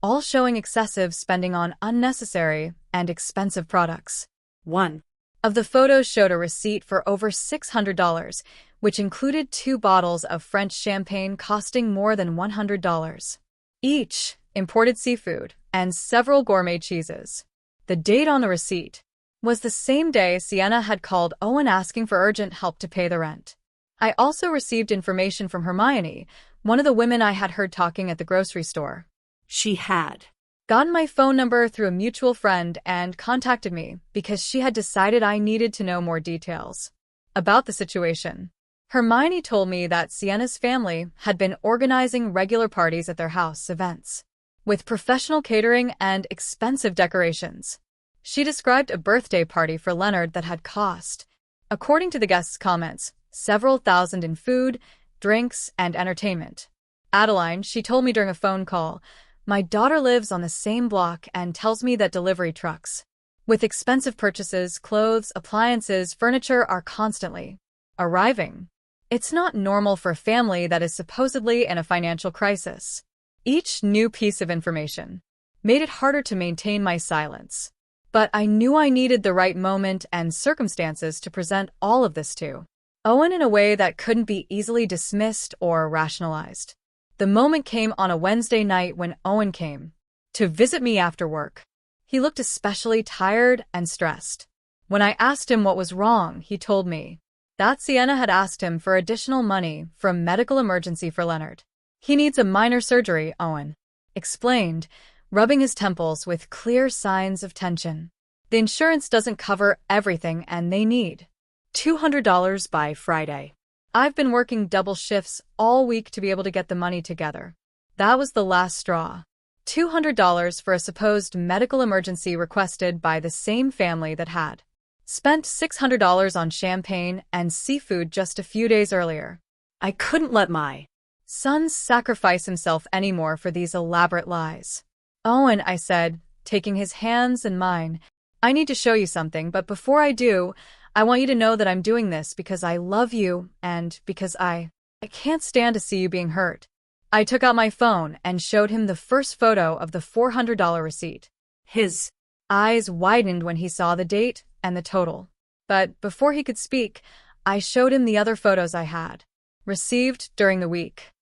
all showing excessive spending on unnecessary and expensive products. One of the photos showed a receipt for over $600, which included 2 bottles of French champagne costing more than $100 each, imported seafood, and several gourmet cheeses. The date on the receipt was the same day Sienna had called Owen asking for urgent help to pay the rent. I also received information from Hermione, one of the women I had heard talking at the grocery store. She had Gotten my phone number through a mutual friend and contacted me because she had decided I needed to know more details about the situation. Hermione told me that Sienna's family had been organizing regular parties at their house events, with professional catering and expensive decorations. She described a birthday party for Leonard that had cost, according to the guests' comments, several thousand in food, drinks, and entertainment. Adeline, she told me during a phone call, my daughter lives on the same block and tells me that delivery trucks with expensive purchases, clothes, appliances, furniture are constantly arriving. It's not normal for a family that is supposedly in a financial crisis. Each new piece of information made it harder to maintain my silence. But I knew I needed the right moment and circumstances to present all of this to Owen in a way that couldn't be easily dismissed or rationalized. The moment came on a Wednesday night when Owen came to visit me after work. He looked especially tired and stressed. When I asked him what was wrong, he told me that Sienna had asked him for additional money for a medical emergency for Leonard. He needs a minor surgery, Owen explained, rubbing his temples with clear signs of tension. The insurance doesn't cover everything and they need $200 by Friday. I've been working double shifts all week to be able to get the money together. That was the last straw. $200 for a supposed medical emergency requested by the same family that had spent $600 on champagne and seafood just a few days earlier. I couldn't let my son sacrifice himself anymore for these elaborate lies. Owen, I said, taking his hands in mine, I need to show you something, but before I do, I want you to know that I'm doing this because I love you and because I can't stand to see you being hurt. I took out my phone and showed him the first photo of the $400 receipt. His eyes widened when he saw the date and the total. But before he could speak, I showed him the other photos I had received during the week.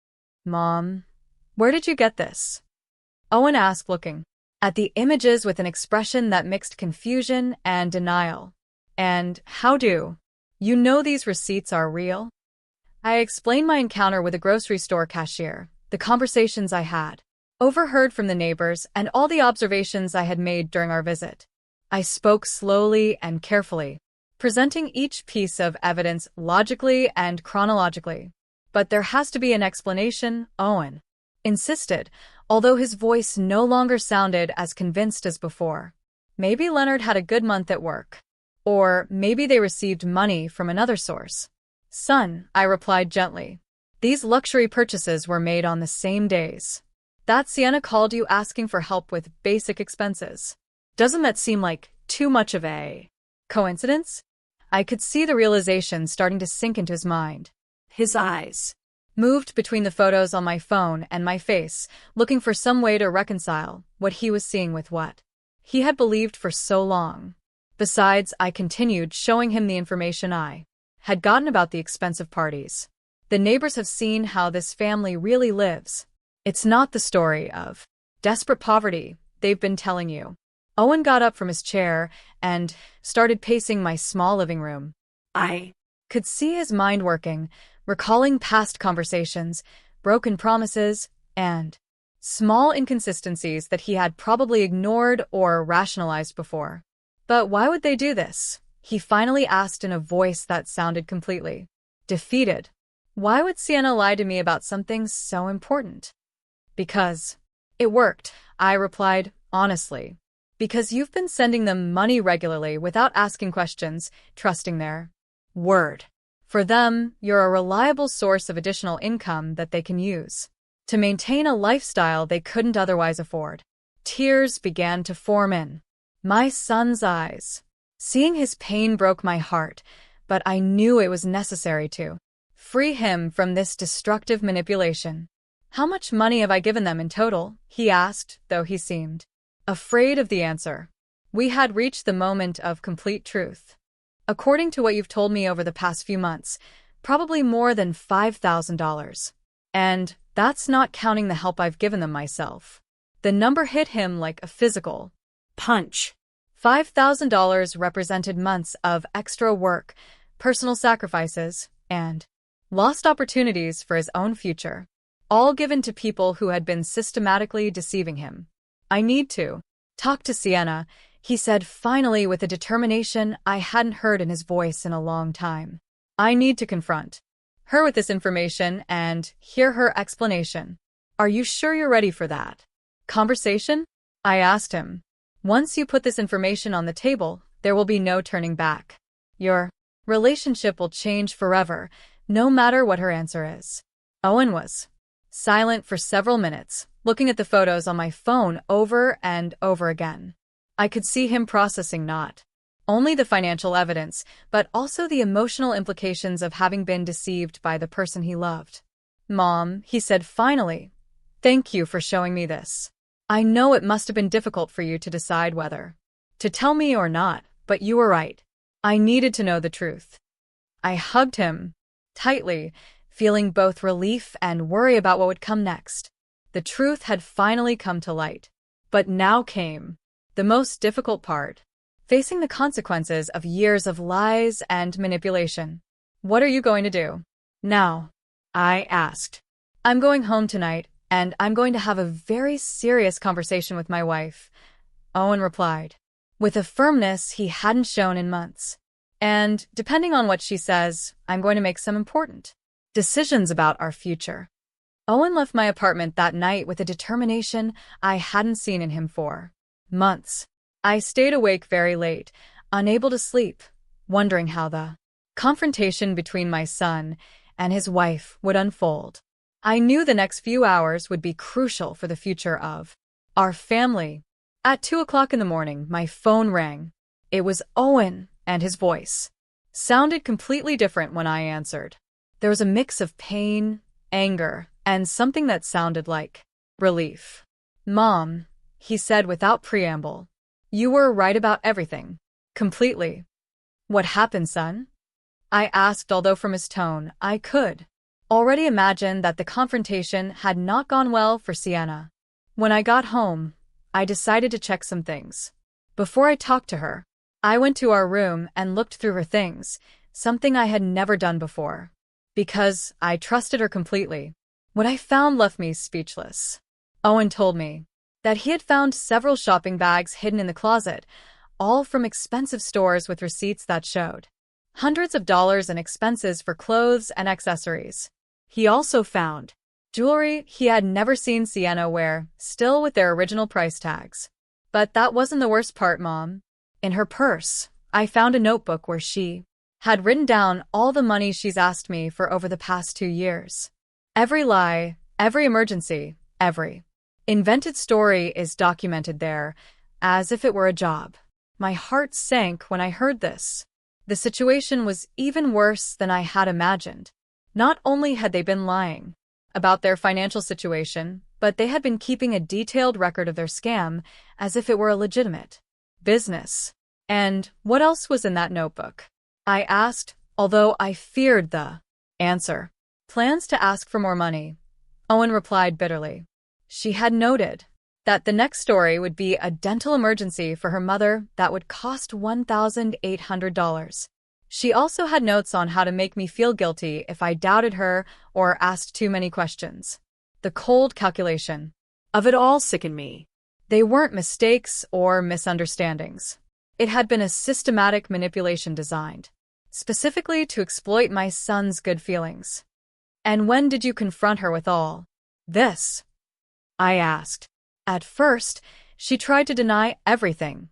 Mom, where did you get this? Owen asked, looking at the images with an expression that mixed confusion and denial. And how do you know these receipts are real? I explained my encounter with a grocery store cashier, the conversations I had overheard from the neighbors, and all the observations I had made during our visit. I spoke slowly and carefully, presenting each piece of evidence logically and chronologically. But there has to be an explanation, Owen insisted, although his voice no longer sounded as convinced as before. Maybe Leonard had a good month at work. Or maybe they received money from another source. Son, I replied gently, these luxury purchases were made on the same days that Sienna called you asking for help with basic expenses. Doesn't that seem like too much of a coincidence? I could see the realization starting to sink into his mind. His eyes moved between the photos on my phone and my face, looking for some way to reconcile what he was seeing with what he had believed for so long. Besides, I continued showing him the information I had gotten about the expensive parties. The neighbors have seen how this family really lives. It's not the story of desperate poverty they've been telling you. Owen got up from his chair and started pacing my small living room. I could see his mind working, recalling past conversations, broken promises, and small inconsistencies that he had probably ignored or rationalized before. But why would they do this? He finally asked in a voice that sounded completely defeated. Why would Sienna lie to me about something so important? Because it worked, I replied, honestly. Because you've been sending them money regularly without asking questions, trusting their word. For them, you're a reliable source of additional income that they can use to maintain a lifestyle they couldn't otherwise afford. Tears began to form in my son's eyes. Seeing his pain broke my heart, but I knew it was necessary to free him from this destructive manipulation. How much money have I given them in total? He asked, though he seemed afraid of the answer. We had reached the moment of complete truth. According to what you've told me over the past few months, probably more than $5,000. And that's not counting the help I've given them myself. The number hit him like a physical punch. $5,000 represented months of extra work, personal sacrifices, and lost opportunities for his own future, all given to people who had been systematically deceiving him. I need to talk to Sienna, he said finally with a determination I hadn't heard in his voice in a long time. I need to confront her with this information and hear her explanation. Are you sure you're ready for that conversation? I asked him. Once you put this information on the table, there will be no turning back. Your relationship will change forever, no matter what her answer is. Owen was silent for several minutes, looking at the photos on my phone over and over again. I could see him processing not only the financial evidence, but also the emotional implications of having been deceived by the person he loved. Mom, he said finally, thank you for showing me this. I know it must have been difficult for you to decide whether to tell me or not, but you were right. I needed to know the truth. I hugged him tightly, feeling both relief and worry about what would come next. The truth had finally come to light. But now came the most difficult part, facing the consequences of years of lies and manipulation. What are you going to do now? I asked. I'm going home tonight, and I'm going to have a very serious conversation with my wife, Owen replied, with a firmness he hadn't shown in months. And, depending on what she says, I'm going to make some important decisions about our future. Owen left my apartment that night with a determination I hadn't seen in him for months. I stayed awake very late, unable to sleep, wondering how the confrontation between my son and his wife would unfold. I knew the next few hours would be crucial for the future of our family. At 2 o'clock in the morning, my phone rang. It was Owen, and his voice sounded completely different when I answered. There was a mix of pain, anger, and something that sounded like relief. Mom, he said without preamble, you were right about everything. Completely. What happened, son? I asked, although from his tone, I could already imagine that the confrontation had not gone well for Sienna. When I got home, I decided to check some things. Before I talked to her, I went to our room and looked through her things, something I had never done before. Because I trusted her completely. What I found left me speechless. Owen told me that he had found several shopping bags hidden in the closet, all from expensive stores with receipts that showed hundreds of dollars in expenses for clothes and accessories. He also found jewelry he had never seen Sienna wear, still with their original price tags. But that wasn't the worst part, Mom. In her purse, I found a notebook where she had written down all the money she's asked me for over the past 2 years. Every lie, every emergency, every invented story is documented there, as if it were a job. My heart sank when I heard this. The situation was even worse than I had imagined. Not only had they been lying about their financial situation, but they had been keeping a detailed record of their scam as if it were a legitimate business. And what else was in that notebook? I asked, although I feared the answer. Plans to ask for more money, Owen replied bitterly. She had noted that the next story would be a dental emergency for her mother that would cost $1,800. She also had notes on how to make me feel guilty if I doubted her or asked too many questions. The cold calculation of it all sickened me. They weren't mistakes or misunderstandings. It had been a systematic manipulation designed specifically to exploit my son's good feelings. And when did you confront her with all this? I asked. At first, she tried to deny everything,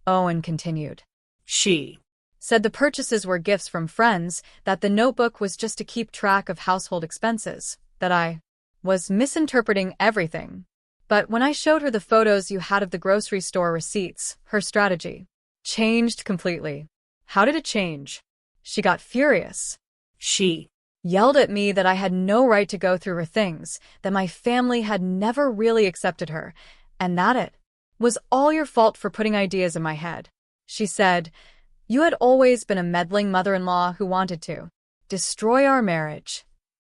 Owen continued. She said the purchases were gifts from friends, that the notebook was just to keep track of household expenses, that I was misinterpreting everything. But when I showed her the photos you had of the grocery store receipts, her strategy changed completely. How did it change? She got furious. She yelled at me that I had no right to go through her things, that my family had never really accepted her, and that it Was all your fault for putting ideas in my head. She said, you had always been a meddling mother-in-law who wanted to destroy our marriage.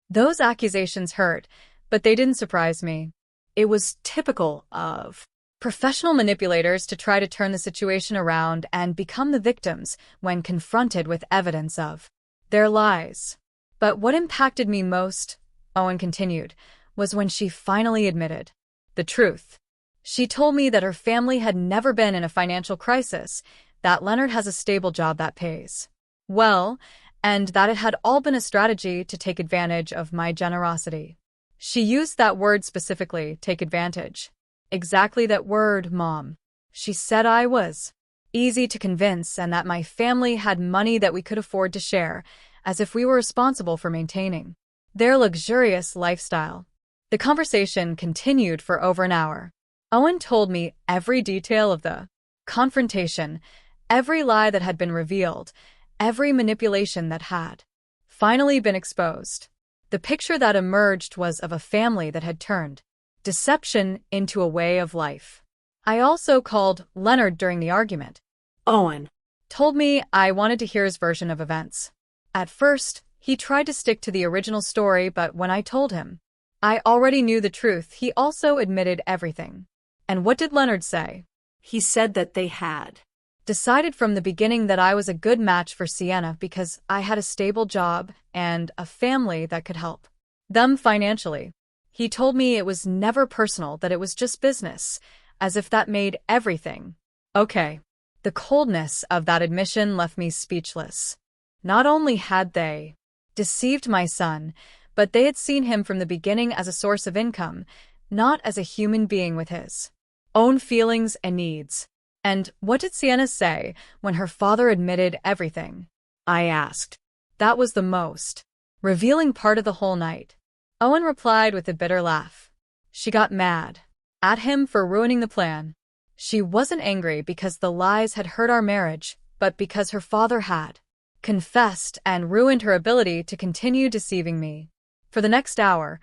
Those accusations hurt, but they didn't surprise me. It was typical of professional manipulators to try to turn the situation around and become the victims when confronted with evidence of their lies. But what impacted me most, Owen continued, was when she finally admitted the truth. She told me that her family had never been in a financial crisis, that Leonard has a stable job that pays well, and that it had all been a strategy to take advantage of my generosity. She used that word specifically, take advantage. Exactly that word, Mom. She said I was easy to convince and that my family had money that we could afford to share, as if we were responsible for maintaining their luxurious lifestyle. The conversation continued for over an hour. Owen told me every detail of the confrontation, every lie that had been revealed, every manipulation that had finally been exposed. The picture that emerged was of a family that had turned deception into a way of life. I also called Leonard during the argument. Owen Told me I wanted to hear his version of events. At first, he tried to stick to the original story, but when I told him I already knew the truth, he also admitted everything. And what did Leonard say? He said that they had Decided from the beginning that I was a good match for Sienna because I had a stable job and a family that could help them financially. He told me it was never personal, that it was just business, as if that made everything okay. The coldness of that admission left me speechless. Not only had they deceived my son, but they had seen him from the beginning as a source of income, not as a human being with his own feelings and needs. And what did Sienna say when her father admitted everything? I asked. That was the most revealing part of the whole night. Owen replied with a bitter laugh. She got mad at him for ruining the plan. She wasn't angry because the lies had hurt our marriage, but because her father had confessed and ruined her ability to continue deceiving me. For the next hour,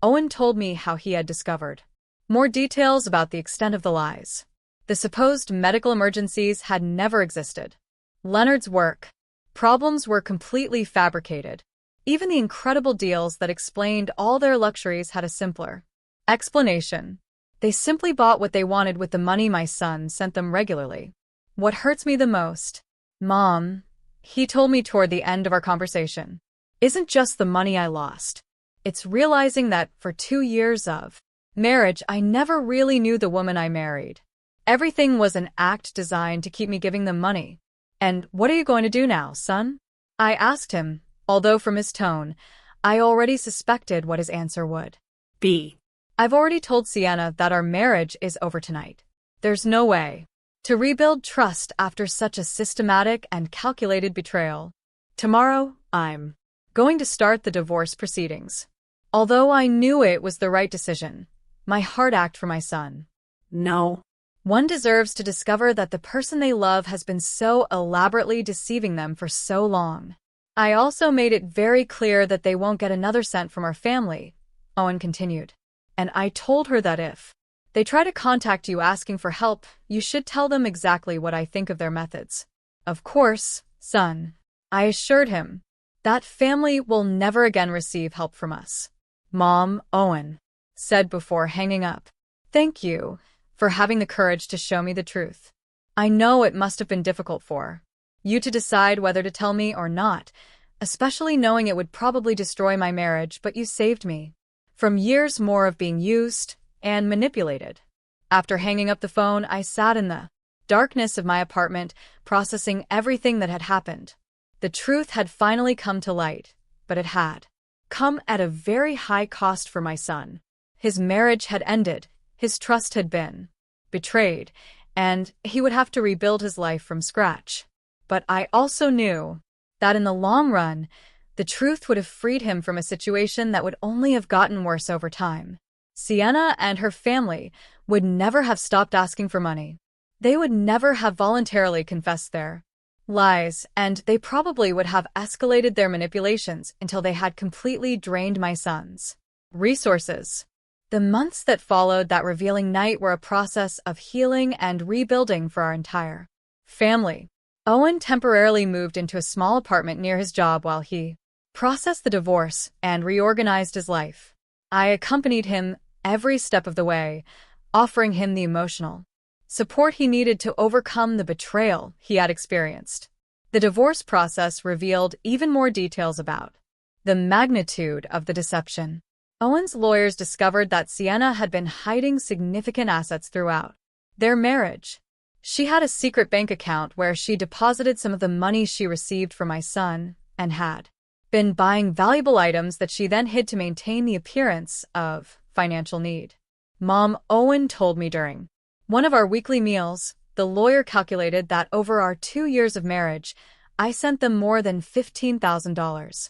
Owen told me how he had discovered more details about the extent of the lies. The supposed medical emergencies had never existed. Leonard's work problems were completely fabricated. Even the incredible deals that explained all their luxuries had a simpler explanation. They simply bought what they wanted with the money my son sent them regularly. What hurts me the most, Mom, he told me toward the end of our conversation, isn't just the money I lost. It's realizing that for 2 years of marriage, I never really knew the woman I married. Everything was an act designed to keep me giving them money. And what are you going to do now, son? I asked him, although from his tone, I already suspected what his answer would be. I've already told Sienna that our marriage is over tonight. There's no way to rebuild trust after such a systematic and calculated betrayal. Tomorrow, I'm going to start the divorce proceedings. Although I knew it was the right decision, my heart ached for my son. No. One deserves to discover that the person they love has been so elaborately deceiving them for so long. I also made it very clear that they won't get another cent from our family, Owen continued. And I told her that if they try to contact you asking for help, you should tell them exactly what I think of their methods. Of course, son, I assured him, that family will never again receive help from us. Mom, Owen said before hanging up. Thank you for having the courage to show me the truth. I know it must have been difficult for you to decide whether to tell me or not, especially knowing it would probably destroy my marriage, but you saved me from years more of being used and manipulated. After hanging up the phone, I sat in the darkness of my apartment, processing everything that had happened. The truth had finally come to light, but it had come at a very high cost for my son. His marriage had ended, his trust had been betrayed, and he would have to rebuild his life from scratch. But I also knew that in the long run, the truth would have freed him from a situation that would only have gotten worse over time. Sienna and her family would never have stopped asking for money. They would never have voluntarily confessed their lies, and they probably would have escalated their manipulations until they had completely drained my son's resources. The months that followed that revealing night were a process of healing and rebuilding for our entire family. Owen temporarily moved into a small apartment near his job while he processed the divorce and reorganized his life. I accompanied him every step of the way, offering him the emotional support he needed to overcome the betrayal he had experienced. The divorce process revealed even more details about the magnitude of the deception. Owen's lawyers discovered that Sienna had been hiding significant assets throughout their marriage. She had a secret bank account where she deposited some of the money she received from my son and had been buying valuable items that she then hid to maintain the appearance of financial need. Mom, Owen told me during one of our weekly meals, the lawyer calculated that over our 2 years of marriage, I sent them more than $15,000.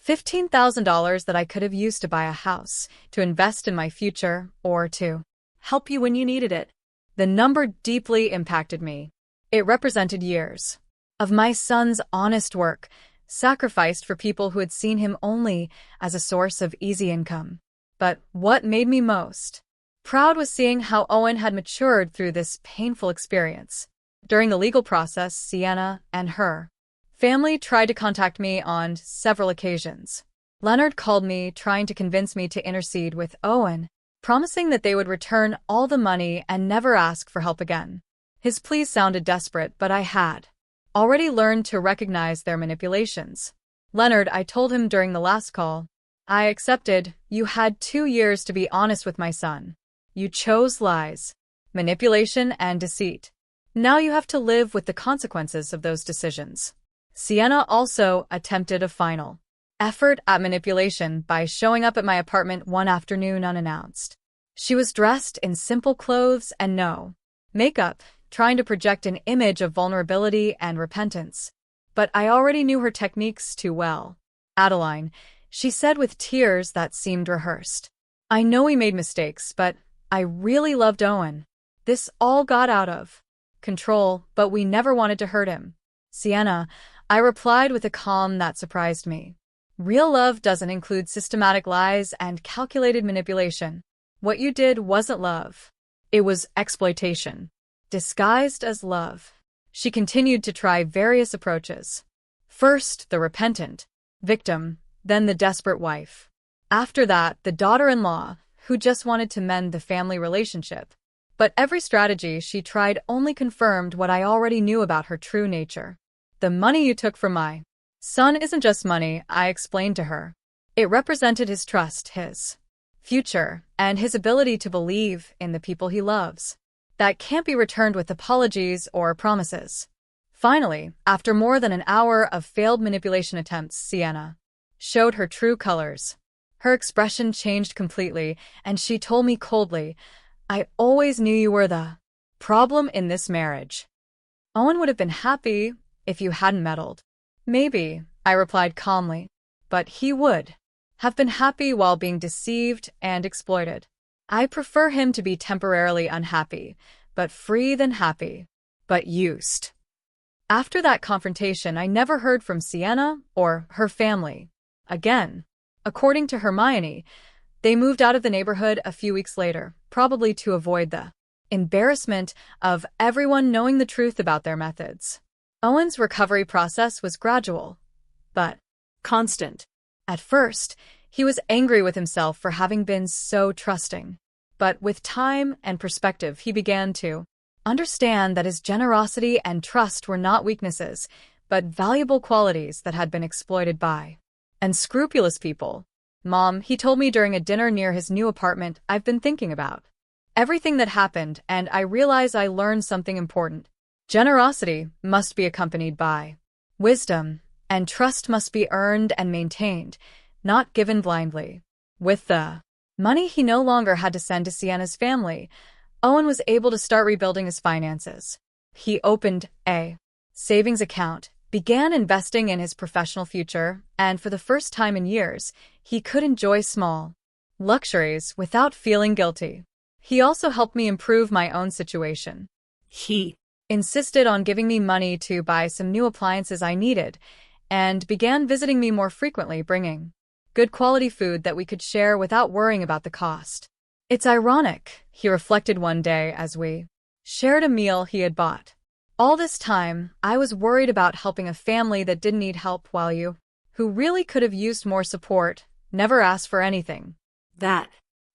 $15,000 that I could have used to buy a house, to invest in my future, or to help you when you needed it. The number deeply impacted me. It represented years of my son's honest work, sacrificed for people who had seen him only as a source of easy income. But what made me most proud was seeing how Owen had matured through this painful experience. During the legal process, Sienna and her family tried to contact me on several occasions. Leonard called me, trying to convince me to intercede with Owen, promising that they would return all the money and never ask for help again. His pleas sounded desperate, but I had already learned to recognize their manipulations. Leonard, I told him during the last call, I accepted. You had 2 years to be honest with my son. You chose lies, manipulation, and deceit. Now you have to live with the consequences of those decisions. Sienna also attempted a final effort at manipulation by showing up at my apartment one afternoon unannounced. She was dressed in simple clothes and no makeup, trying to project an image of vulnerability and repentance. But I already knew her techniques too well. Adeline, she said with tears that seemed rehearsed, I know we made mistakes, but I really loved Owen. This all got out of control, but we never wanted to hurt him. Sienna, I replied with a calm that surprised me. Real love doesn't include systematic lies and calculated manipulation. What you did wasn't love. It was exploitation, disguised as love. She continued to try various approaches. First, the repentant victim, then the desperate wife. After that, the daughter-in-law, who just wanted to mend the family relationship. But every strategy she tried only confirmed what I already knew about her true nature. The money you took from my son isn't just money, I explained to her. It represented his trust, his future, and his ability to believe in the people he loves. That can't be returned with apologies or promises. Finally, after more than an hour of failed manipulation attempts, Sienna showed her true colors. Her expression changed completely, and she told me coldly, I always knew you were the problem in this marriage. Owen would have been happy if you hadn't meddled. Maybe, I replied calmly, but he would have been happy while being deceived and exploited. I prefer him to be temporarily unhappy, but free than happy, but used. After that confrontation, I never heard from Sienna or her family again. According to Hermione, they moved out of the neighborhood a few weeks later, probably to avoid the embarrassment of everyone knowing the truth about their methods. Owen's recovery process was gradual, but constant. At first, he was angry with himself for having been so trusting. But with time and perspective, he began to understand that his generosity and trust were not weaknesses, but valuable qualities that had been exploited by unscrupulous people. Mom, he told me during a dinner near his new apartment, I've been thinking about everything that happened, and I realize I learned something important. Generosity must be accompanied by wisdom, and trust must be earned and maintained, not given blindly. With the money he no longer had to send to Sienna's family, Owen was able to start rebuilding his finances. He opened a savings account, began investing in his professional future, and for the first time in years, he could enjoy small luxuries without feeling guilty. He also helped me improve my own situation. He insisted on giving me money to buy some new appliances I needed, and began visiting me more frequently, bringing good quality food that we could share without worrying about the cost. It's ironic, he reflected one day as we shared a meal he had bought. All this time, I was worried about helping a family that didn't need help while you, who really could have used more support, never asked for anything. That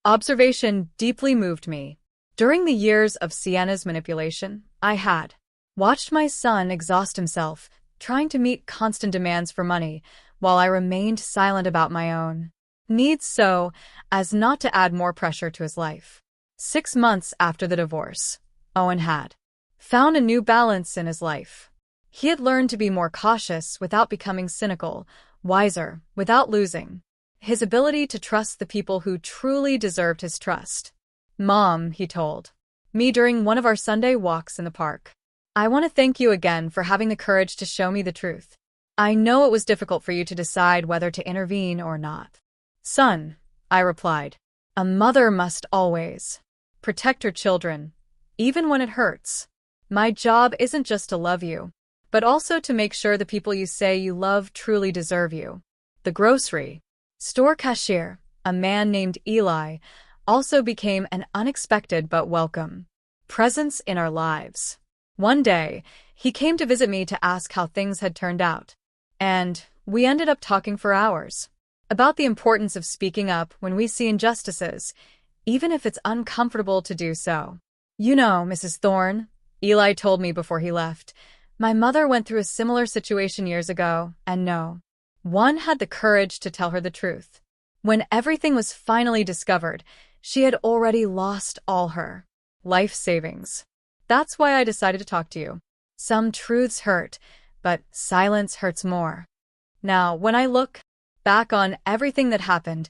Observation deeply moved me. During the years of Sienna's manipulation, I had watched my son exhaust himself, trying to meet constant demands for money, while I remained silent about my own needs so as not to add more pressure to his life. 6 months after the divorce, Owen had found a new balance in his life. He had learned to be more cautious without becoming cynical, wiser without losing his ability to trust the people who truly deserved his trust. Mom, he told me during one of our Sunday walks in the park, I want to thank you again for having the courage to show me the truth. I know it was difficult for you to decide whether to intervene or not. Son, I replied, a mother must always protect her children, even when it hurts. My job isn't just to love you, but also to make sure the people you say you love truly deserve you. The grocery store cashier, a man named Eli, also became an unexpected but welcome presence in our lives. One day, he came to visit me to ask how things had turned out, and we ended up talking for hours about the importance of speaking up when we see injustices, even if it's uncomfortable to do so. You know, Mrs. Thorne, Eli told me before he left, my mother went through a similar situation years ago, and no one had the courage to tell her the truth. When everything was finally discovered, she had already lost all her life savings. That's why I decided to talk to you. Some truths hurt, but silence hurts more. Now, when I look back on everything that happened,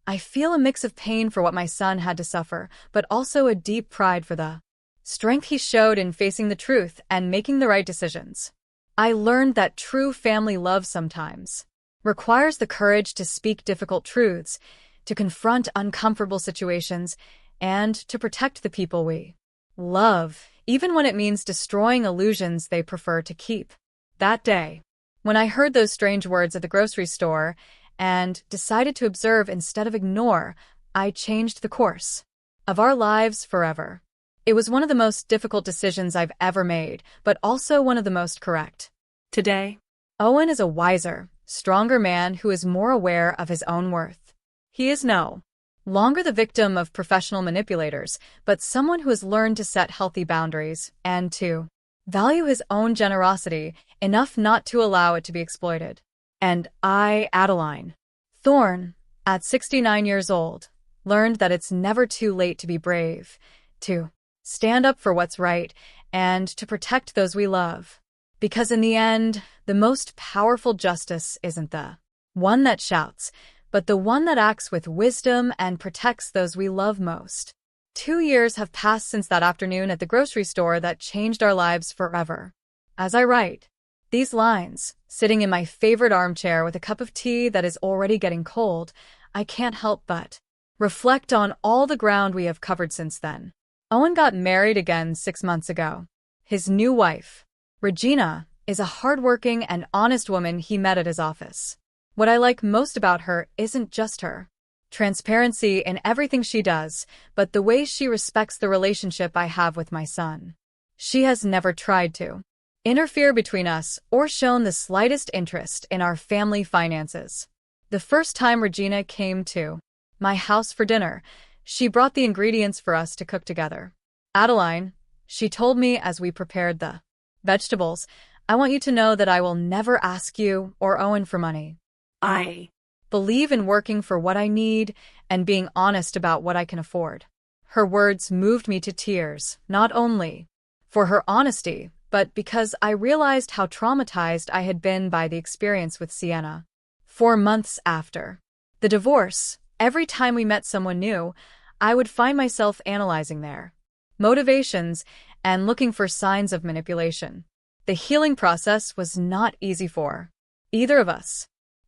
I feel a mix of pain for what my son had to suffer, but also a deep pride for the strength he showed in facing the truth and making the right decisions. I learned that true family love sometimes requires the courage to speak difficult truths, to confront uncomfortable situations, and to protect the people we love, even when it means destroying illusions they prefer to keep. That day, when I heard those strange words at the grocery store and decided to observe instead of ignore, I changed the course of our lives forever. It was one of the most difficult decisions I've ever made, but also one of the most correct. today, Owen is a wiser, stronger man who is more aware of his own worth. He is no longer the victim of professional manipulators, but someone who has learned to set healthy boundaries and to value his own generosity enough not to allow it to be exploited. And I, Adeline Thorne, at 69 years old, learned that it's never too late to be brave, to stand up for what's right, and to protect those we love. Because in the end, the most powerful justice isn't the one that shouts, but the one that acts with wisdom and protects those we love most. 2 years have passed since that afternoon at the grocery store that changed our lives forever. As I write these lines, sitting in my favorite armchair with a cup of tea that is already getting cold, I can't help but reflect on all the ground we have covered since then. Owen got married again 6 months ago. His new wife, Regina, is a hardworking and honest woman he met at his office. What I like most about her isn't just her transparency in everything she does, but the way she respects the relationship I have with my son. She has never tried to interfere between us or shown the slightest interest in our family finances. The first time Regina came to my house for dinner, she brought the ingredients for us to cook together. Adeline, she told me as we prepared the vegetables, I want you to know that I will never ask you or Owen for money. I Believe in working for what I need and being honest about what I can afford. Her words moved me to tears, not only for her honesty, but because I realized how traumatized I had been by the experience with Sienna. 4 months after the divorce, every time we met someone new, I would find myself analyzing their motivations and looking for signs of manipulation. The healing process was not easy for either of us.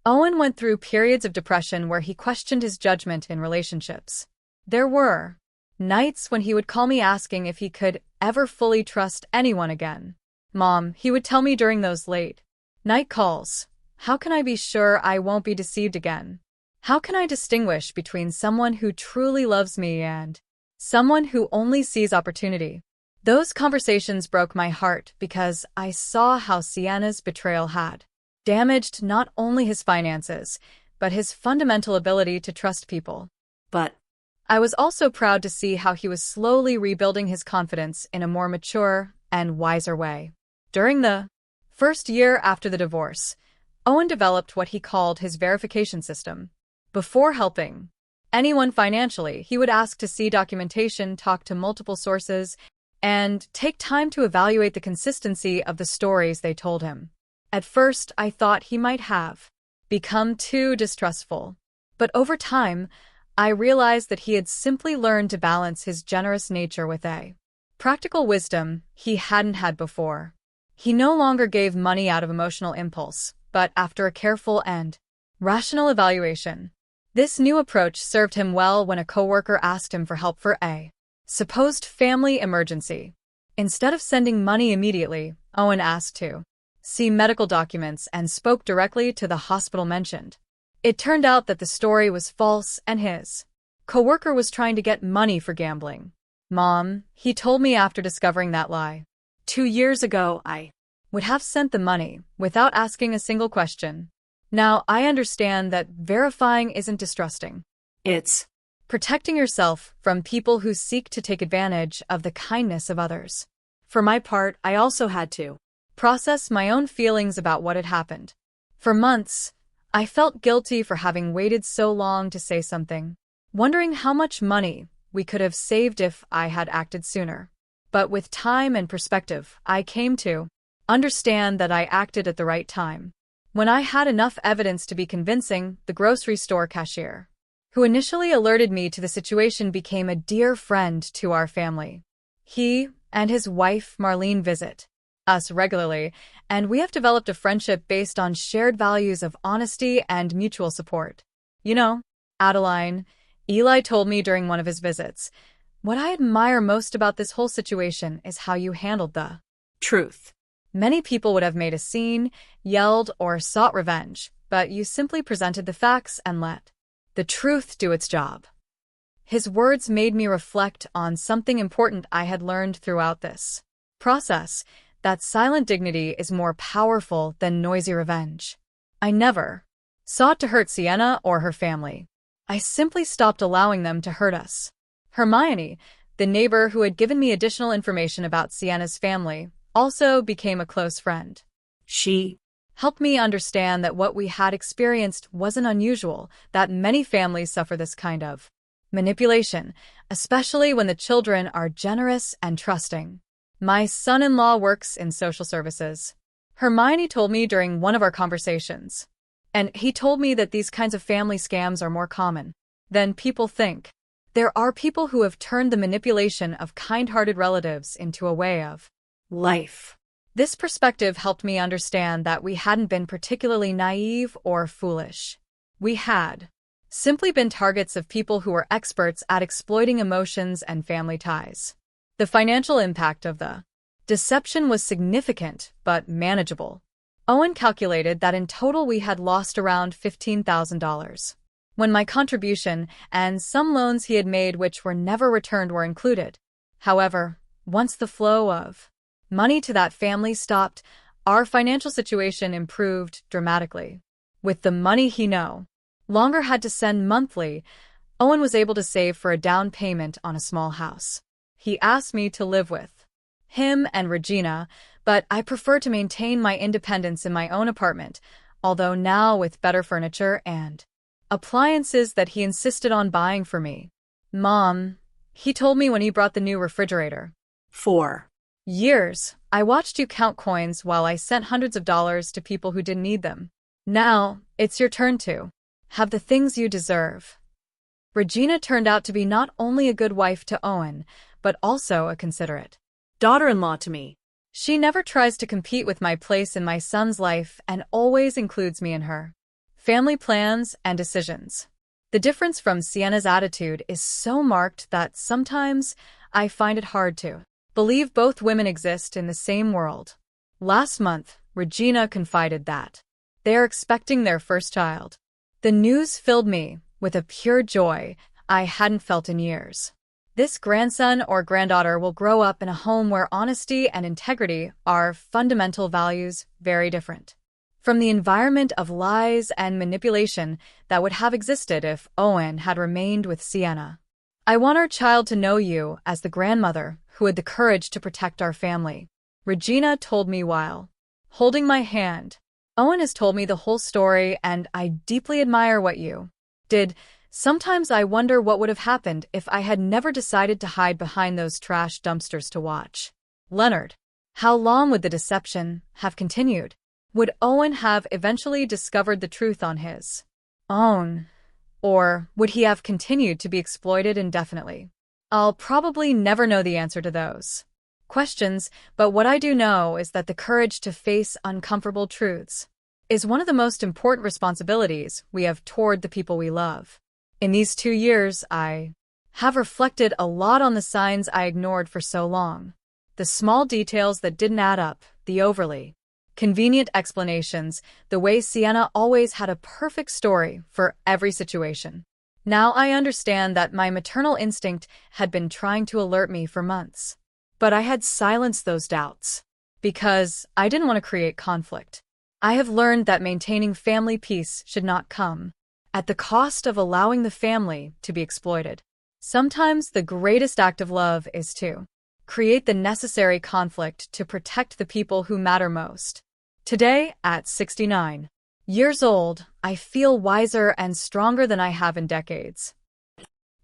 Owen went through periods of depression where he questioned his judgment in relationships. There were nights when he would call me asking if he could ever fully trust anyone again. Mom, he would tell me during those late night calls, how can I be sure I won't be deceived again? How can I distinguish between someone who truly loves me and someone who only sees opportunity? Those conversations broke my heart because I saw how Sienna's betrayal had damaged not only his finances, but his fundamental ability to trust people. But I was also proud to see how he was slowly rebuilding his confidence in a more mature and wiser way. During the first year after the divorce, Owen developed what he called his verification system. Before helping anyone financially, he would ask to see documentation, talk to multiple sources, and take time to evaluate the consistency of the stories they told him. At first, I thought he might have become too distrustful. But over time, I realized that he had simply learned to balance his generous nature with a practical wisdom he hadn't had before. He no longer gave money out of emotional impulse, but after a careful and rational evaluation. This new approach served him well when a coworker asked him for help for a supposed family emergency. Instead of sending money immediately, Owen asked to see medical documents and spoke directly to the hospital mentioned. It turned out that the story was false and his coworker was trying to get money for gambling. "Mom," he told me after discovering that lie, 2 years ago, I would have sent the money without asking a single question. Now, I understand that verifying isn't distrusting. It's Protecting yourself from people who seek to take advantage of the kindness of others. For my part, I also had to process my own feelings about what had happened. For months, I felt guilty for having waited so long to say something, wondering how much money we could have saved if I had acted sooner. But with time and perspective, I came to understand that I acted at the right time. When I had enough evidence to be convincing, the grocery store cashier, who initially alerted me to the situation, became a dear friend to our family. He and his wife, Marlene, visit us regularly, and we have developed a friendship based on shared values of honesty and mutual support. You know, Adeline, Eli told me during one of his visits, what I admire most about this whole situation is how you handled the truth. Many people would have made a scene, yelled, or sought revenge, but you simply presented the facts and let the truth do its job. His words made me reflect on something important I had learned throughout this process, that silent dignity is more powerful than noisy revenge. I never sought to hurt Sienna or her family. I simply stopped allowing them to hurt us. Hermione, the neighbor who had given me additional information about Sienna's family, also became a close friend. She helped me understand that what we had experienced wasn't unusual, that many families suffer this kind of manipulation, especially when the children are generous and trusting. My son-in-law works in social services, Hermione told me during one of our conversations, and he told me that these kinds of family scams are more common than people think. There are people who have turned the manipulation of kind-hearted relatives into a way of life. This perspective helped me understand that we hadn't been particularly naive or foolish. We had simply been targets of people who were experts at exploiting emotions and family ties. The financial impact of the deception was significant but manageable. Owen calculated that in total we had lost around $15,000. When my contribution and some loans he had made which were never returned were included. However, once the flow of money to that family stopped, our financial situation improved dramatically. With the money he no longer had to send monthly, Owen was able to save for a down payment on a small house. He asked me to live with him and Regina, but I prefer to maintain my independence in my own apartment, although now with better furniture and appliances that he insisted on buying for me. "Mom," he told me when he brought the new refrigerator. For years, I watched you count coins while I sent hundreds of dollars to people who didn't need them. Now, it's your turn to have the things you deserve. Regina turned out to be not only a good wife to Owen, but also a considerate daughter-in-law to me. She never tries to compete with my place in my son's life and always includes me in her family plans and decisions. The difference from Sienna's attitude is so marked that sometimes I find it hard to believe both women exist in the same world. Last month, Regina confided that they are expecting their first child. The news filled me with a pure joy I hadn't felt in years. This grandson or granddaughter will grow up in a home where honesty and integrity are fundamental values very different from the environment of lies and manipulation that would have existed if Owen had remained with Sienna. I want our child to know you as the grandmother who had the courage to protect our family, Regina told me while holding my hand. Owen has told me the whole story, and I deeply admire what you did. Sometimes I wonder what would have happened if I had never decided to hide behind those trash dumpsters to watch. Leonard, how long would the deception have continued? Would Owen have eventually discovered the truth on his own? Or would he have continued to be exploited indefinitely? I'll probably never know the answer to those questions, but what I do know is that the courage to face uncomfortable truths is one of the most important responsibilities we have toward the people we love. In these 2 years, I have reflected a lot on the signs I ignored for so long. The small details that didn't add up, the overly convenient explanations, the way Sienna always had a perfect story for every situation. Now I understand that my maternal instinct had been trying to alert me for months. But I had silenced those doubts because I didn't want to create conflict. I have learned that maintaining family peace should not come at the cost of allowing the family to be exploited. Sometimes the greatest act of love is to create the necessary conflict to protect the people who matter most. Today, at 69 years old, I feel wiser and stronger than I have in decades.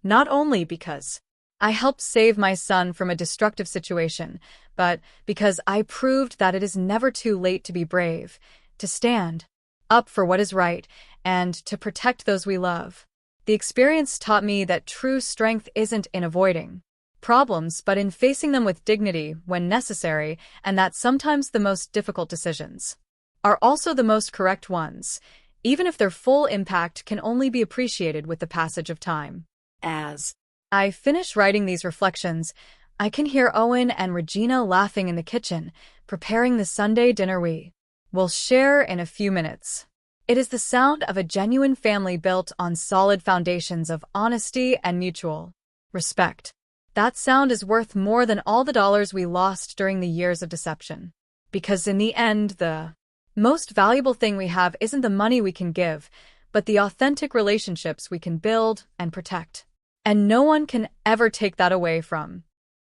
Not only because I helped save my son from a destructive situation, but because I proved that it is never too late to be brave, to stand up for what is right, and to protect those we love. The experience taught me that true strength isn't in avoiding problems, but in facing them with dignity when necessary, and that sometimes the most difficult decisions are also the most correct ones, even if their full impact can only be appreciated with the passage of time. As I finish writing these reflections, I can hear Owen and Regina laughing in the kitchen, preparing the Sunday dinner we will share in a few minutes. It is the sound of a genuine family built on solid foundations of honesty and mutual respect. That sound is worth more than all the dollars we lost during the years of deception. Because in the end, the most valuable thing we have isn't the money we can give, but the authentic relationships we can build and protect. And no one can ever take that away from